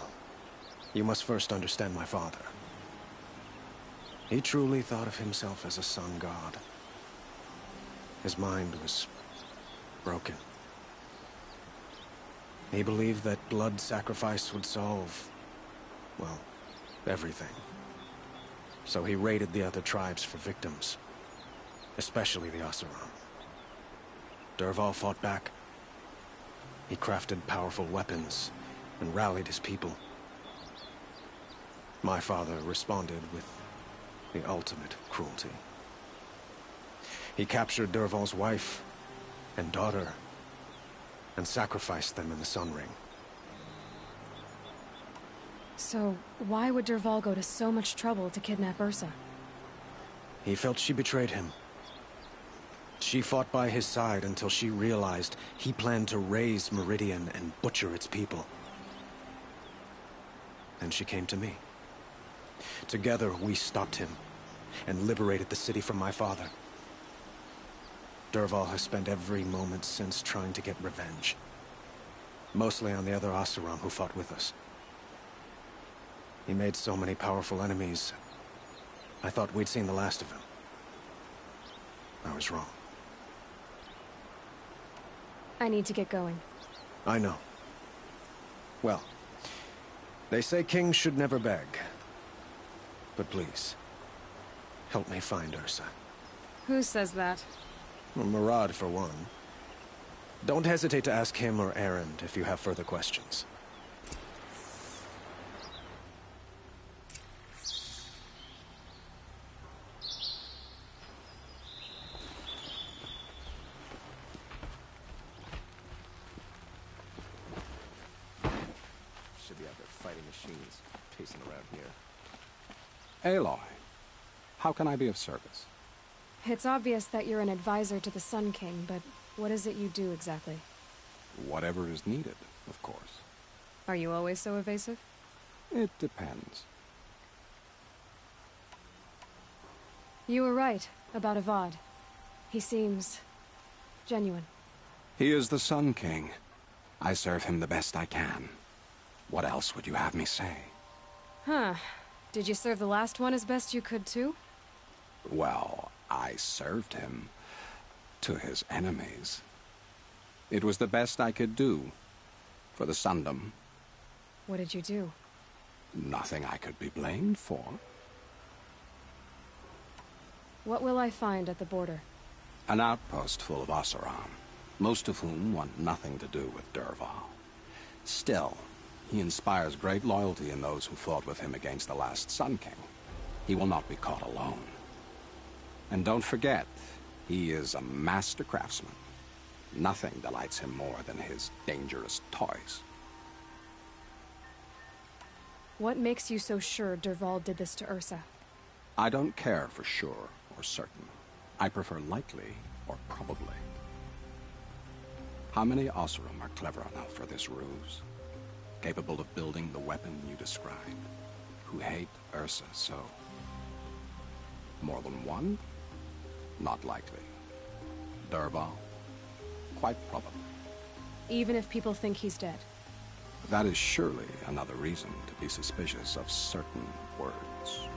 you must first understand my father. He truly thought of himself as a sun god. His mind was broken. He believed that blood sacrifice would solve, well, everything. So he raided the other tribes for victims, especially the Oseram. Dervahl fought back. He crafted powerful weapons and rallied his people. My father responded with the ultimate cruelty. He captured Dervahl's wife and daughter and sacrificed them in the Sun Ring. So, why would Dervahl go to so much trouble to kidnap Ursa? He felt she betrayed him. She fought by his side until she realized he planned to raise Meridian and butcher its people. Then she came to me. Together, we stopped him and liberated the city from my father. Dervahl has spent every moment since trying to get revenge. Mostly on the other Oseram who fought with us. He made so many powerful enemies, I thought we'd seen the last of him. I was wrong. I need to get going. I know. Well, they say kings should never beg. But please, help me find Ursa. Who says that? Well, Murad, for one. Don't hesitate to ask him or Erend if you have further questions. Should be out there fighting machines, pacing around here. Aloy, how can I be of service? It's obvious that you're an advisor to the Sun King, but what is it you do exactly? Whatever is needed, of course. Are you always so evasive? It depends. You were right about Avad. He seems genuine. He is the Sun King. I serve him the best I can. What else would you have me say? Huh. Did you serve the last one as best you could, too? Well, I served him to his enemies. It was the best I could do for the Sundom. What did you do? Nothing I could be blamed for. What will I find at the border? An outpost full of Oseram, most of whom want nothing to do with Dervahl. Still, he inspires great loyalty in those who fought with him against the last Sun King. He will not be caught alone. And don't forget, he is a master craftsman. Nothing delights him more than his dangerous toys. What makes you so sure Dervahl did this to Ursa? I don't care for sure or certain. I prefer likely or probably. How many Oseram are clever enough for this ruse? Capable of building the weapon you described? Who hate Ursa so? More than one? Not likely. Dervahl? Quite probably. Even if people think he's dead? That is surely another reason to be suspicious of certain words.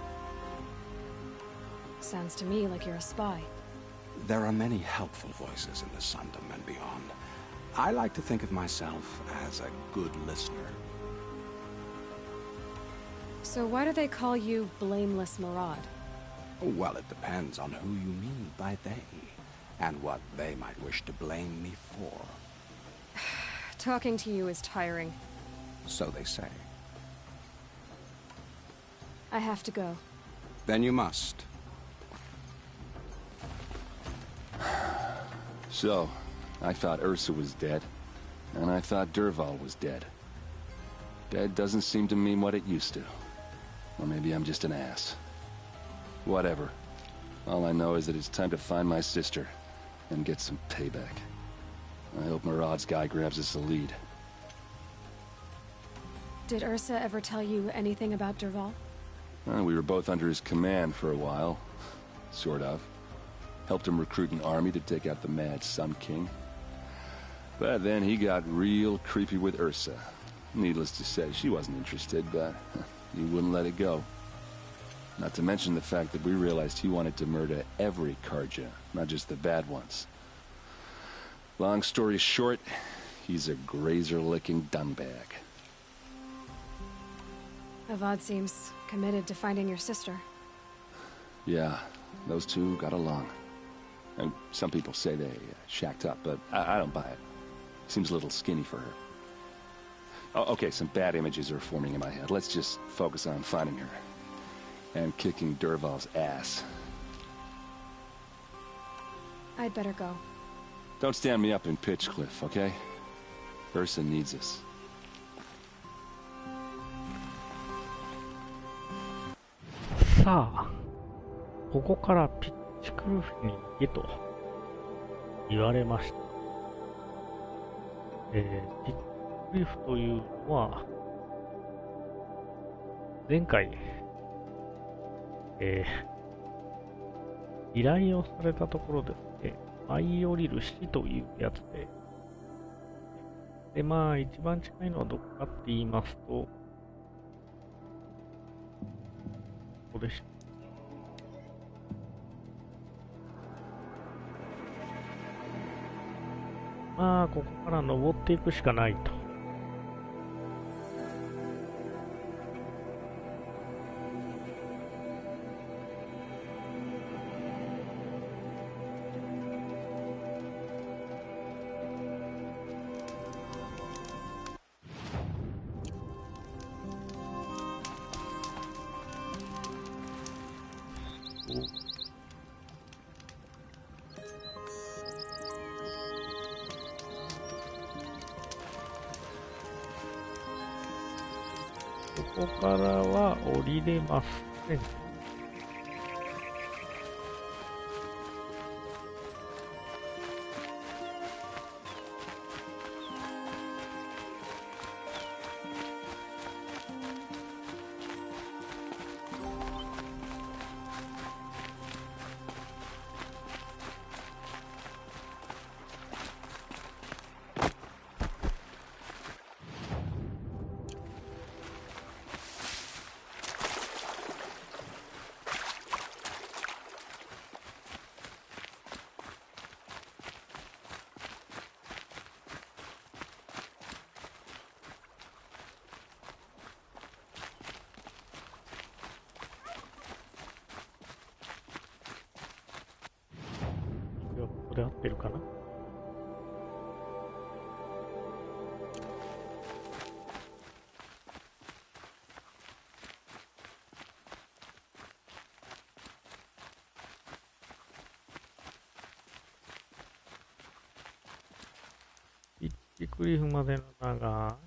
Sounds to me like you're a spy. There are many helpful voices in the Sundom and beyond. I like to think of myself as a good listener. So why do they call you Blameless Murad? Well, it depends on who you mean by they, and what they might wish to blame me for. Talking to you is tiring. So they say. I have to go. Then you must. So, I thought Ursa was dead, and I thought Dervahl was dead. Dead doesn't seem to mean what it used to. Or maybe I'm just an ass. Whatever. All I know is that it's time to find my sister and get some payback. I hope Murad's guy grabs us a lead. Did Ursa ever tell you anything about Dervahl? We were both under his command for a while. Sort of. Helped him recruit an army to take out the mad Sun King. But then he got real creepy with Ursa. Needless to say, she wasn't interested, but he wouldn't let it go. Not to mention the fact that we realized he wanted to murder every Karja, not just the bad ones. Long story short, he's a grazer-licking dungbag. Avad seems committed to finding your sister. Yeah, those two got along. And some people say they shacked up, but I don't buy it. Seems a little skinny for her. Oh, okay, some bad images are forming in my head. Let's just focus on finding her. And kicking Dervahl's ass. I'd better go. Don't stand me up in Pitchcliff, okay? Ursa needs us. さあ、ここからピッチクルフに行けと言われました。ピッチクリフというのは、前回、依頼をされたところですね、舞い降りる死というやつで、で、まあ、一番近いのはどこかって言いますと、ここでした。まあ、ここから登っていくしかないと。ここからは降りれますね。ここで合ってるかな。ピッチクリフまでの長い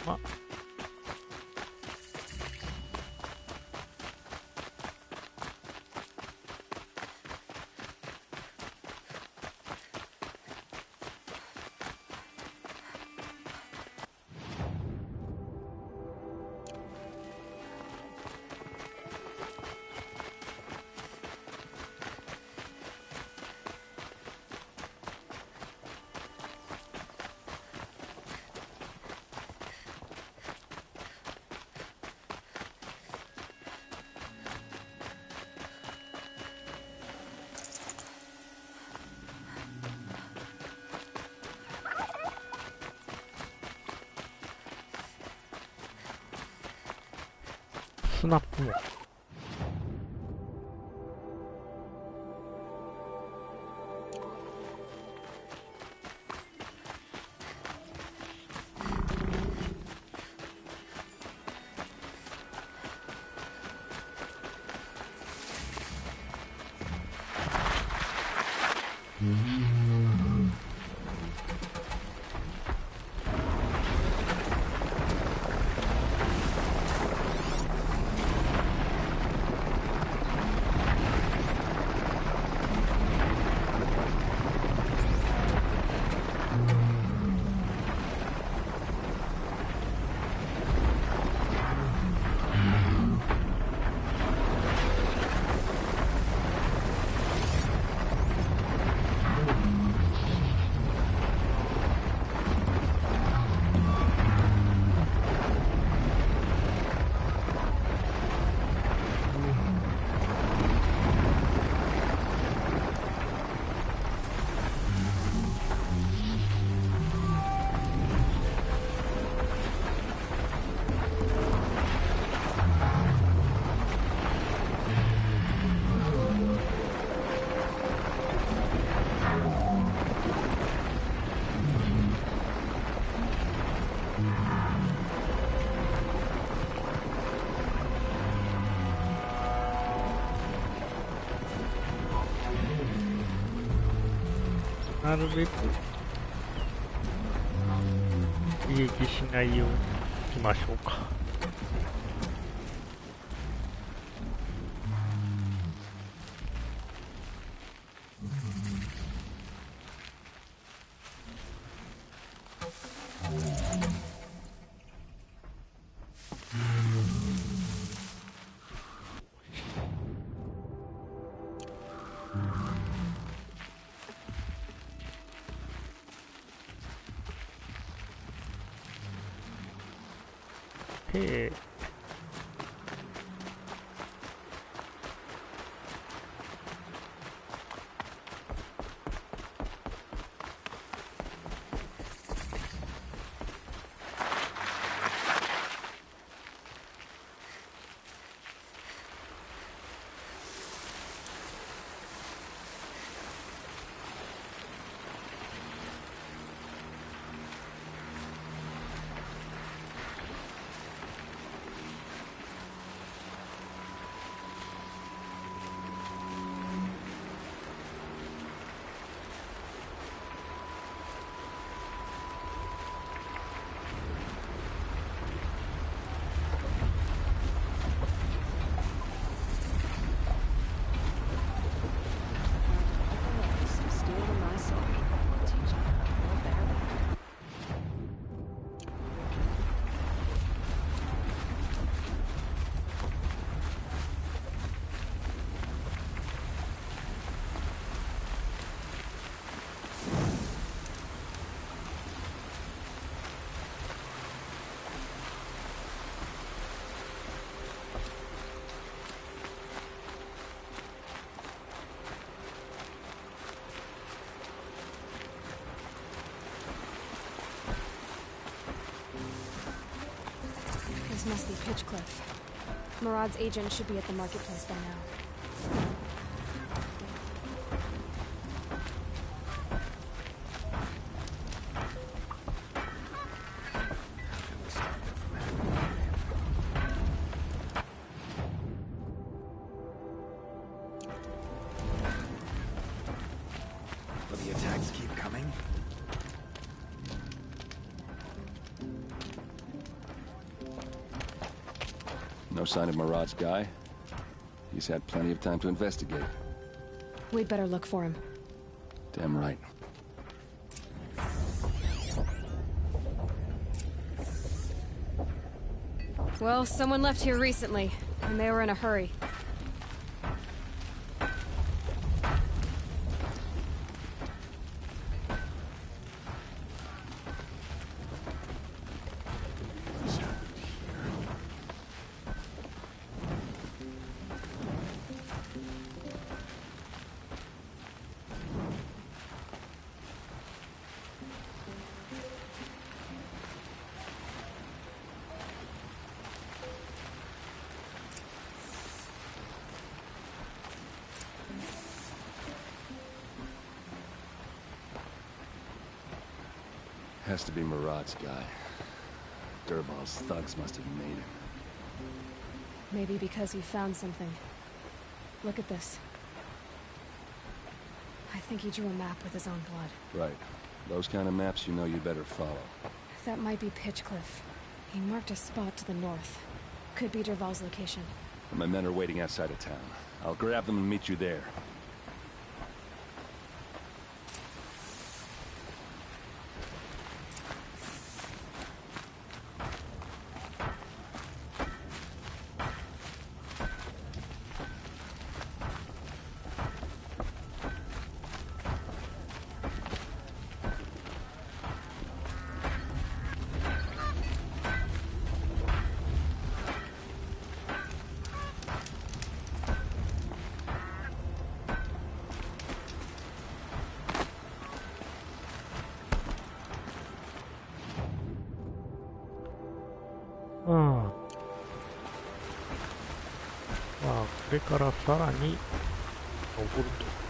まあ、スナップも。なるべく刺激しないようにしましょうか。This must be Pitchcliff. Murad's agent should be at the marketplace by now. Will the attacks keep coming? No sign of Murad's guy. He's had plenty of time to investigate. We'd better look for him. Damn right. Well, someone left here recently, and they were in a hurry. Has to be Murad's guy. Durbal's thugs must have made him. Maybe because he found something. Look at this. I think he drew a map with his own blood. Right. Those kind of maps you know you better follow. That might be Pitchcliff. He marked a spot to the north. Could be Derval's location. My men are waiting outside of town. I'll grab them and meet you there.これからさらに登ると。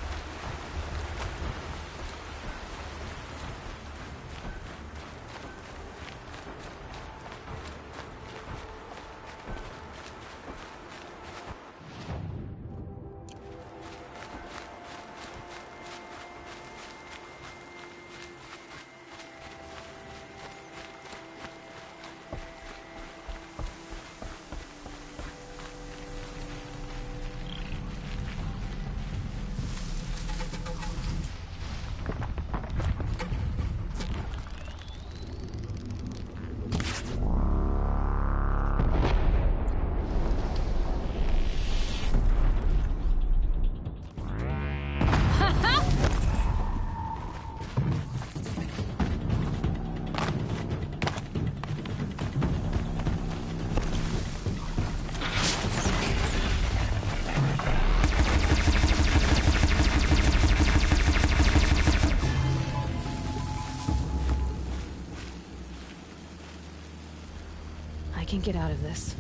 I can get out of this.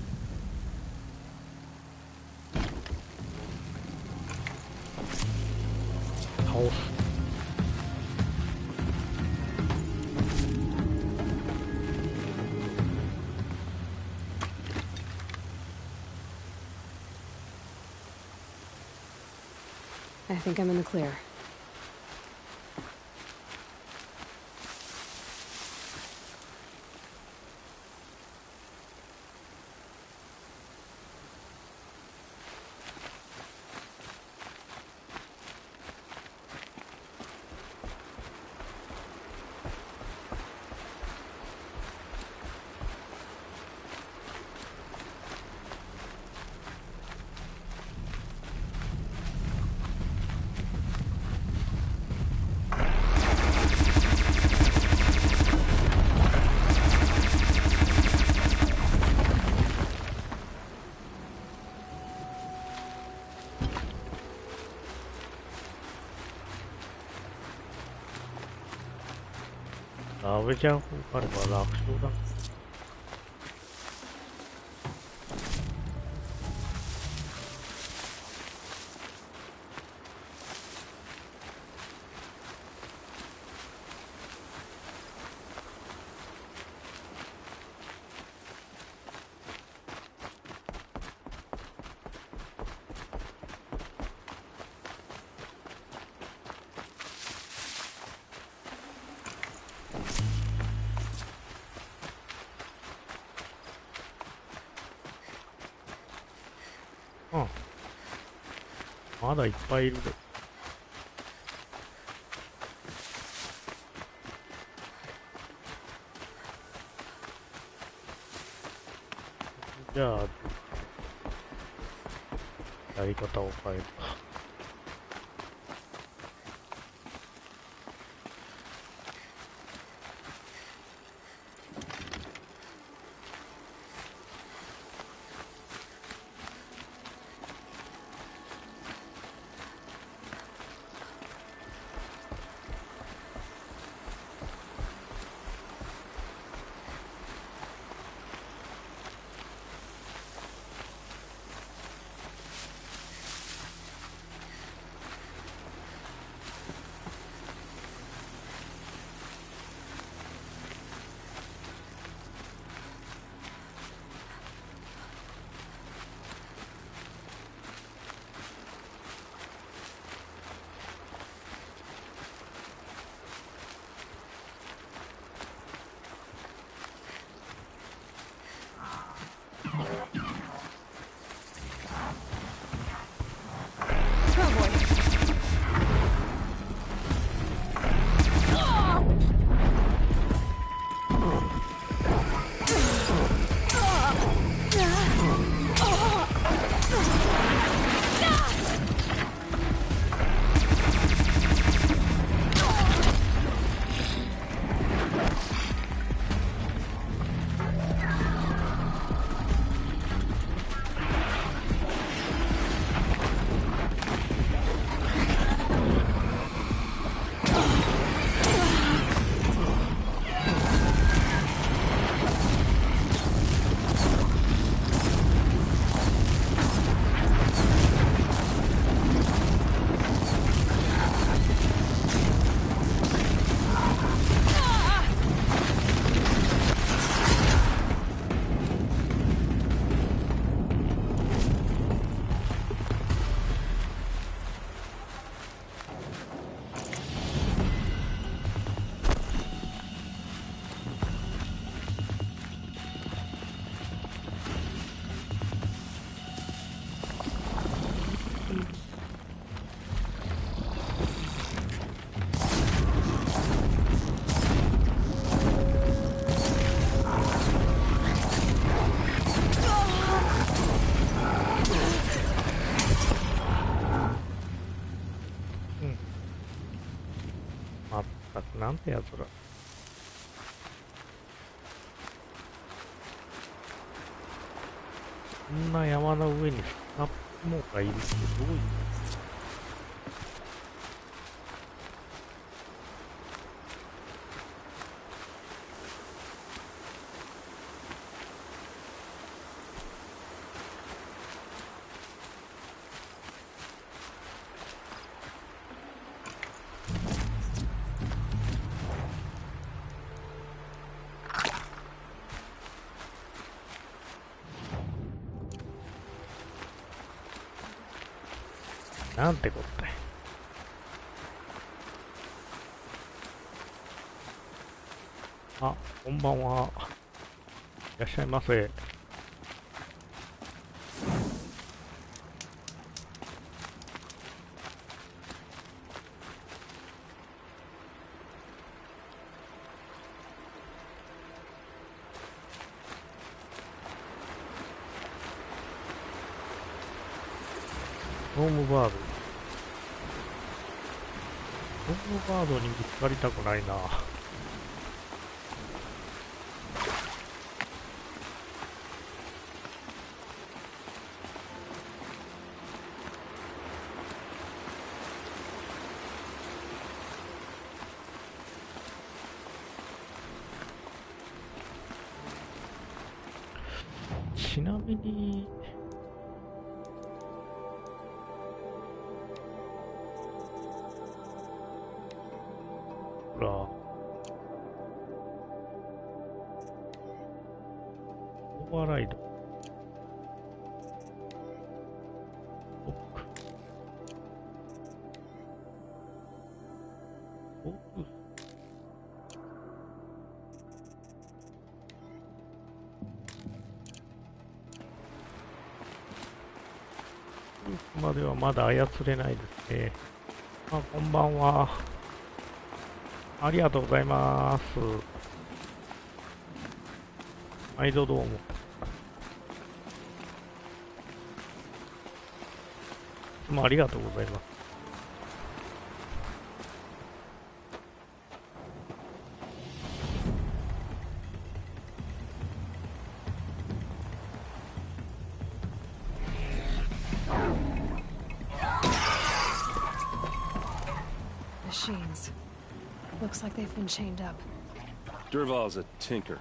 I think I'm in the clear. 라베장 가는 거 락쇼다.まだいっぱいいるで。じゃあ、やり方を変えるか。まったく、なんてやつら。こんな山の上にスナップモーがいるってどういう。なんてことだよ。あ、こんばんは。いらっしゃいませ。ホームバード。ホームバードにぶつかりたくないな。ちなみに、ほら、オーバーライド。まではまだ操れないですね。あ、こんばんは。ありがとうございます。毎度どうも。いつもありがとうございます。Machines. Looks like they've been chained up. Durval's a tinker.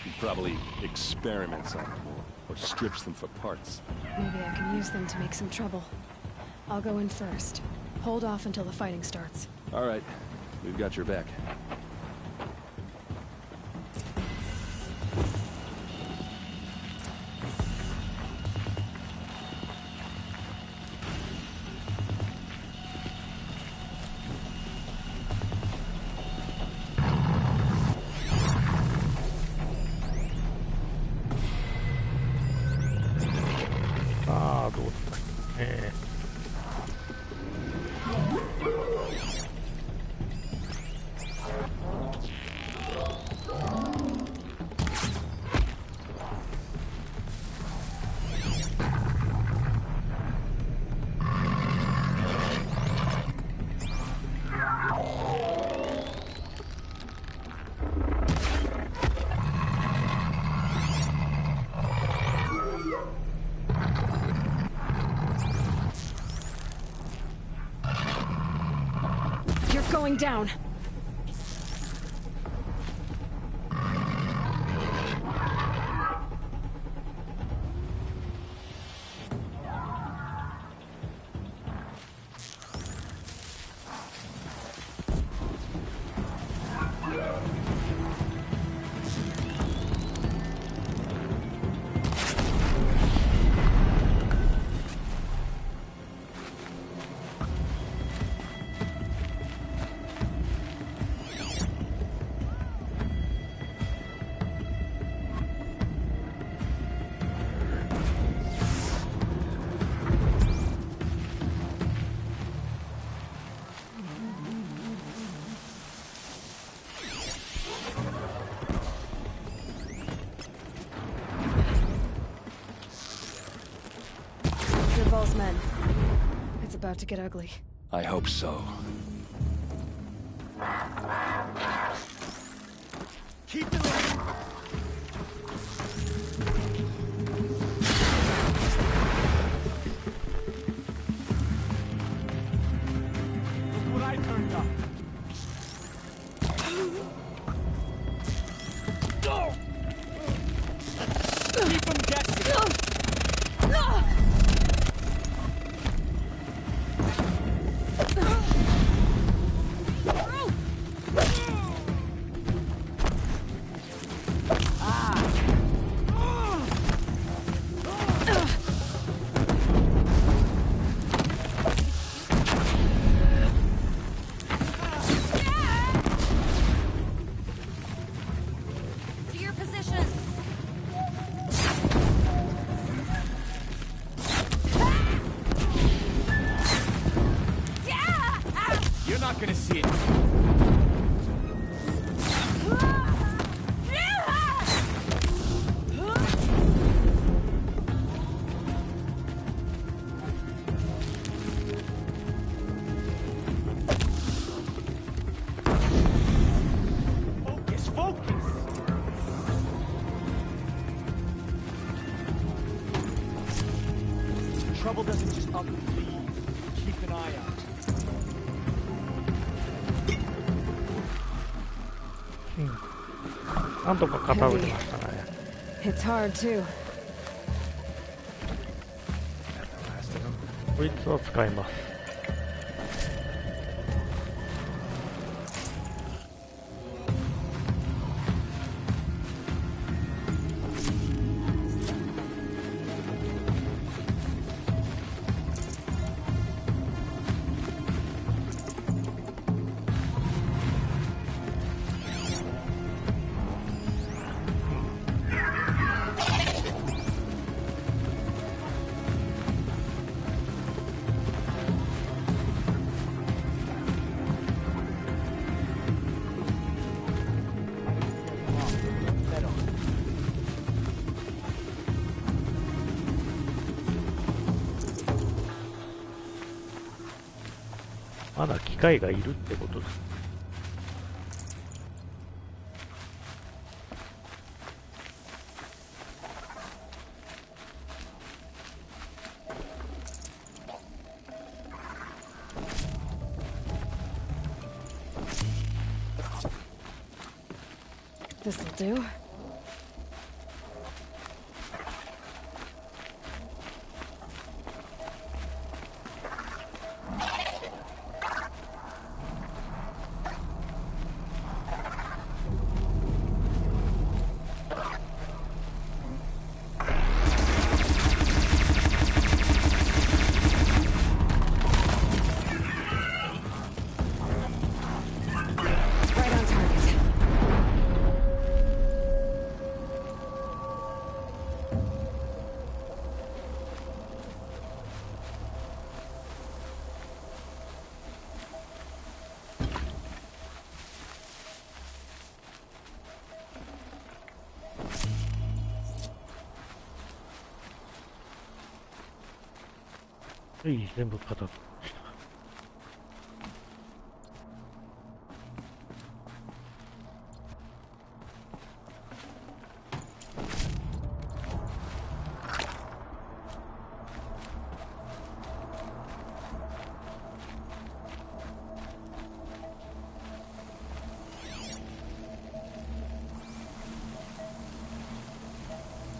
He probably experiments on them or strips them for parts. Maybe I can use them to make some trouble. I'll go in first. Hold off until the fighting starts. All right. We've got your back. Going down. Men. It's about to get ugly. I hope so. Trouble doesn't just up and leave. Keep an eye out. なんとか片付けましたね。It's hard too. こいつを使います。まだ機械がいるってことです。This'll do.はい、全部片付けました。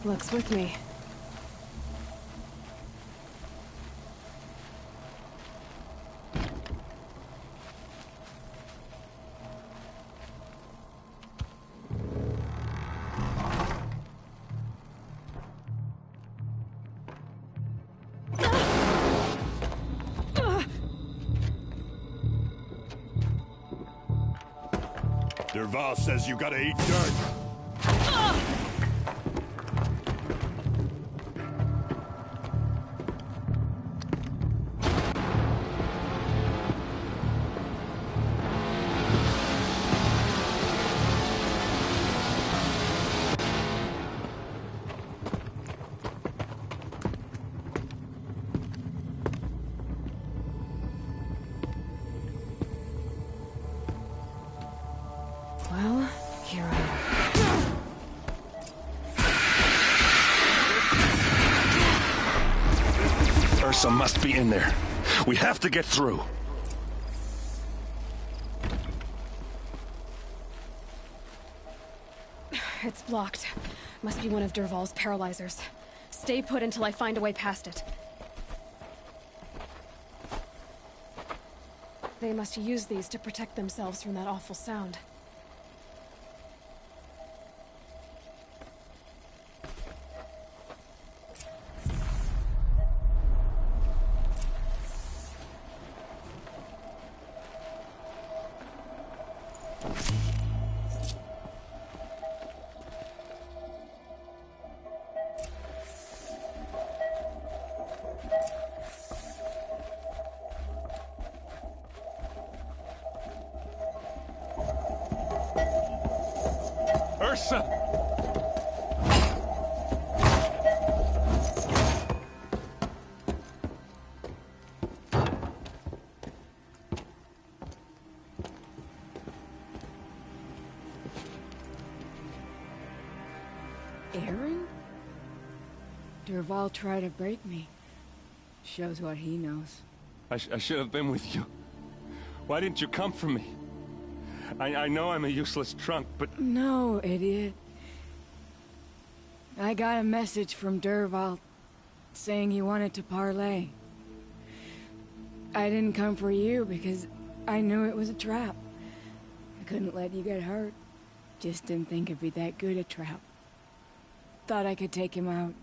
Looks with me. Derval says you gotta eat dirt. Well, here I am. Ursa must be in there. We have to get through. It's blocked. Must be one of Derval's paralyzers. Stay put until I find a way past it. They must use these to protect themselves from that awful sound. Ursa! Aaron? Durval tried to break me. Shows what he knows. I should have been with you. Why didn't you come for me? I know I'm a useless trunk, but... No, idiot. I got a message from Durval saying he wanted to parlay. I didn't come for you because I knew it was a trap. I couldn't let you get hurt. Just didn't think it'd be that good a trap. Thought I could take him out.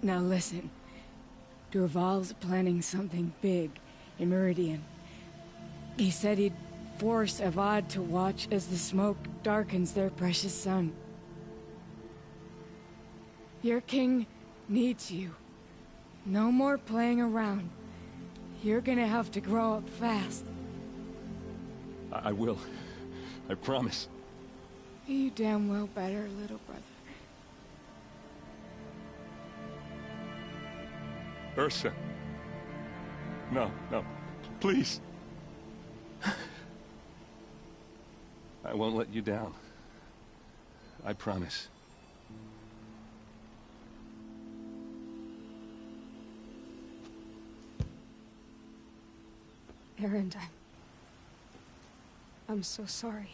Now listen. Durval's planning something big in Meridian. He said he'd force Avad to watch as the smoke darkens their precious sun. Your king needs you. No more playing around. You're gonna have to grow up fast. I will. I promise. You damn well better, little brother. Ursa. No, no. Please. I won't let you down. I promise. Aaron, I'm so sorry.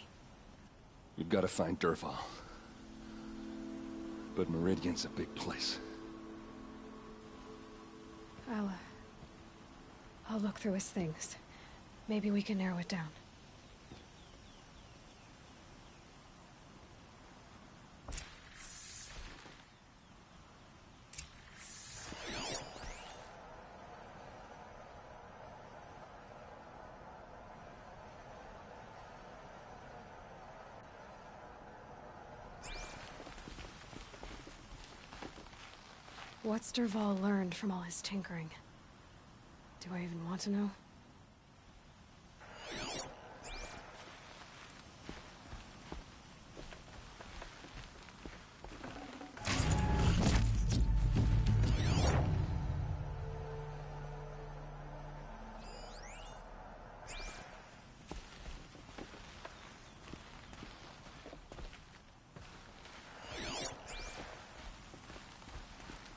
We've got to find Durval. But Meridian's a big place. I'll look through his things. Maybe we can narrow it down. What's Durval learned from all his tinkering? Do I even want to know?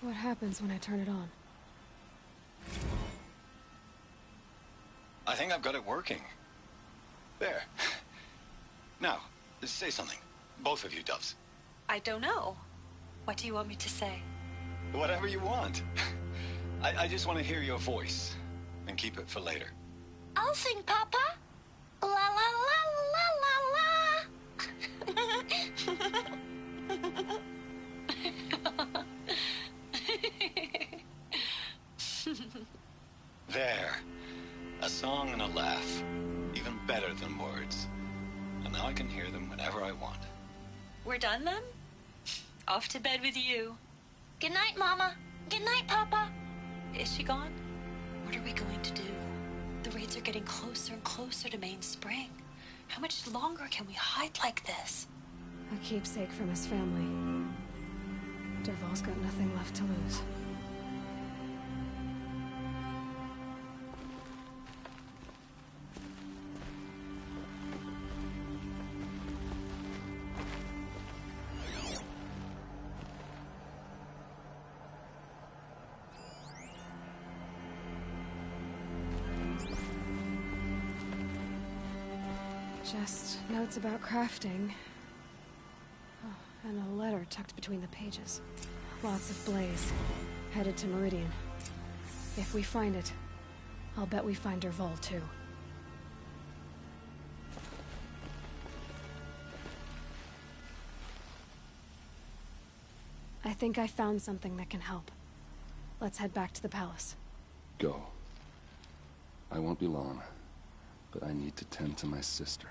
What happens when I turn it on? I think I've got it working. There. Now, say something. Both of you, Doves. I don't know. What do you want me to say? Whatever you want. I just want to hear your voice. And keep it for later. I'll sing, Papa. La la la la la la. There. A song and a laugh. Even better than words. And now I can hear them whenever I want. We're done then? Off to bed with you. Good night, Mama. Good night, Papa. Is she gone? What are we going to do? The raids are getting closer and closer to Main Spring. How much longer can we hide like this? A keepsake from his family. Durval's got nothing left to lose. Just notes about crafting. Oh, and a letter tucked between the pages. Lots of blaze. Headed to Meridian. If we find it, I'll bet we find Durval too. I think I found something that can help. Let's head back to the palace. Go. I won't be long, but I need to tend to my sister.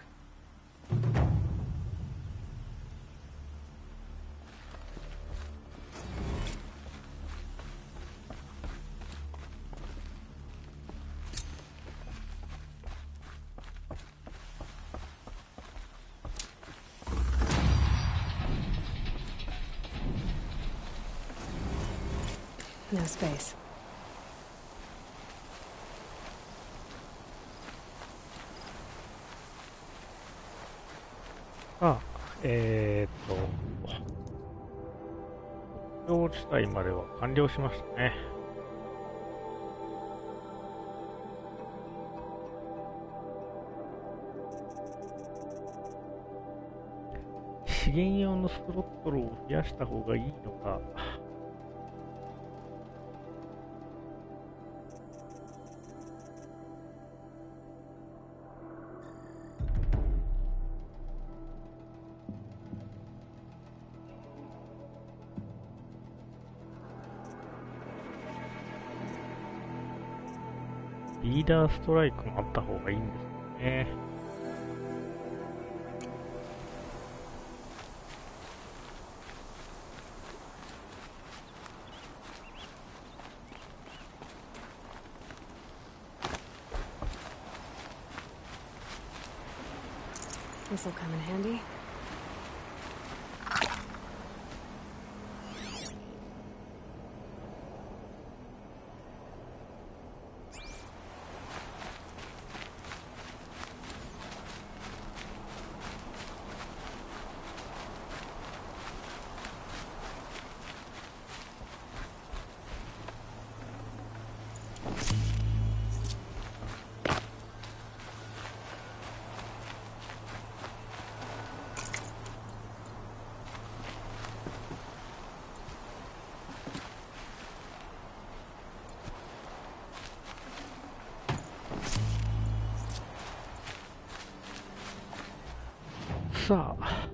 No space. さあ、目標地帯までは完了しましたね。資源用のスロットルを増やした方がいいのか。リーダーストライクもあった方がいいんですよね。This will come in handy.さあ、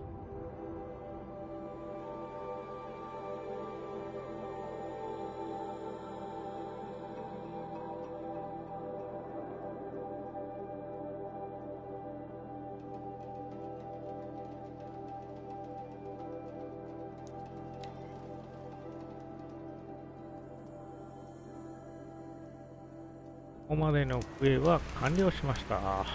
ここまでの笛は完了しました。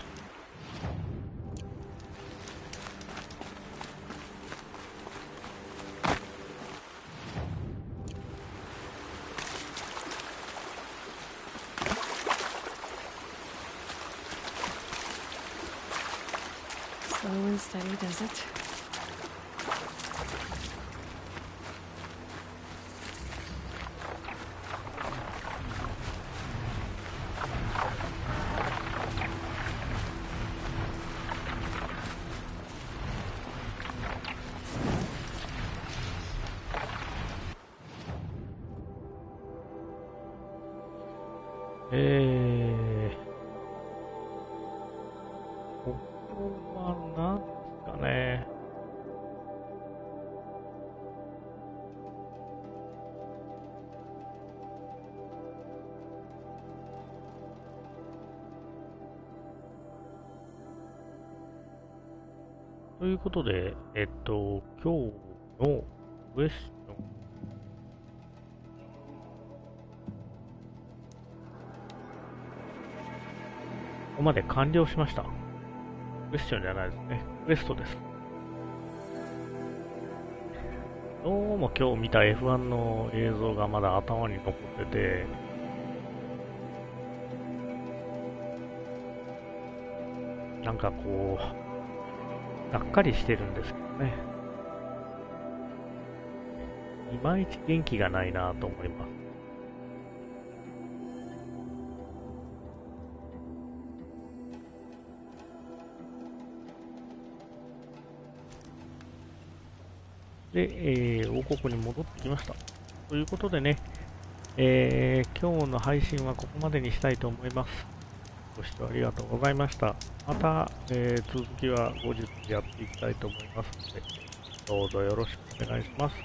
Slow and steady, does it?ここは何ですかね。ということで、今日のクエスチョン。ここまで完了しました。クエスチョンじゃないですね。クエストです。どうも今日見た F1 の映像がまだ頭に残ってて、なんかこう、がっかりしてるんですけどね。いまいち元気がないなと思います。で、王国に戻ってきました。ということでね、今日の配信はここまでにしたいと思います。ご視聴ありがとうございました。また、続きは後日やっていきたいと思いますので、どうぞよろしくお願いします。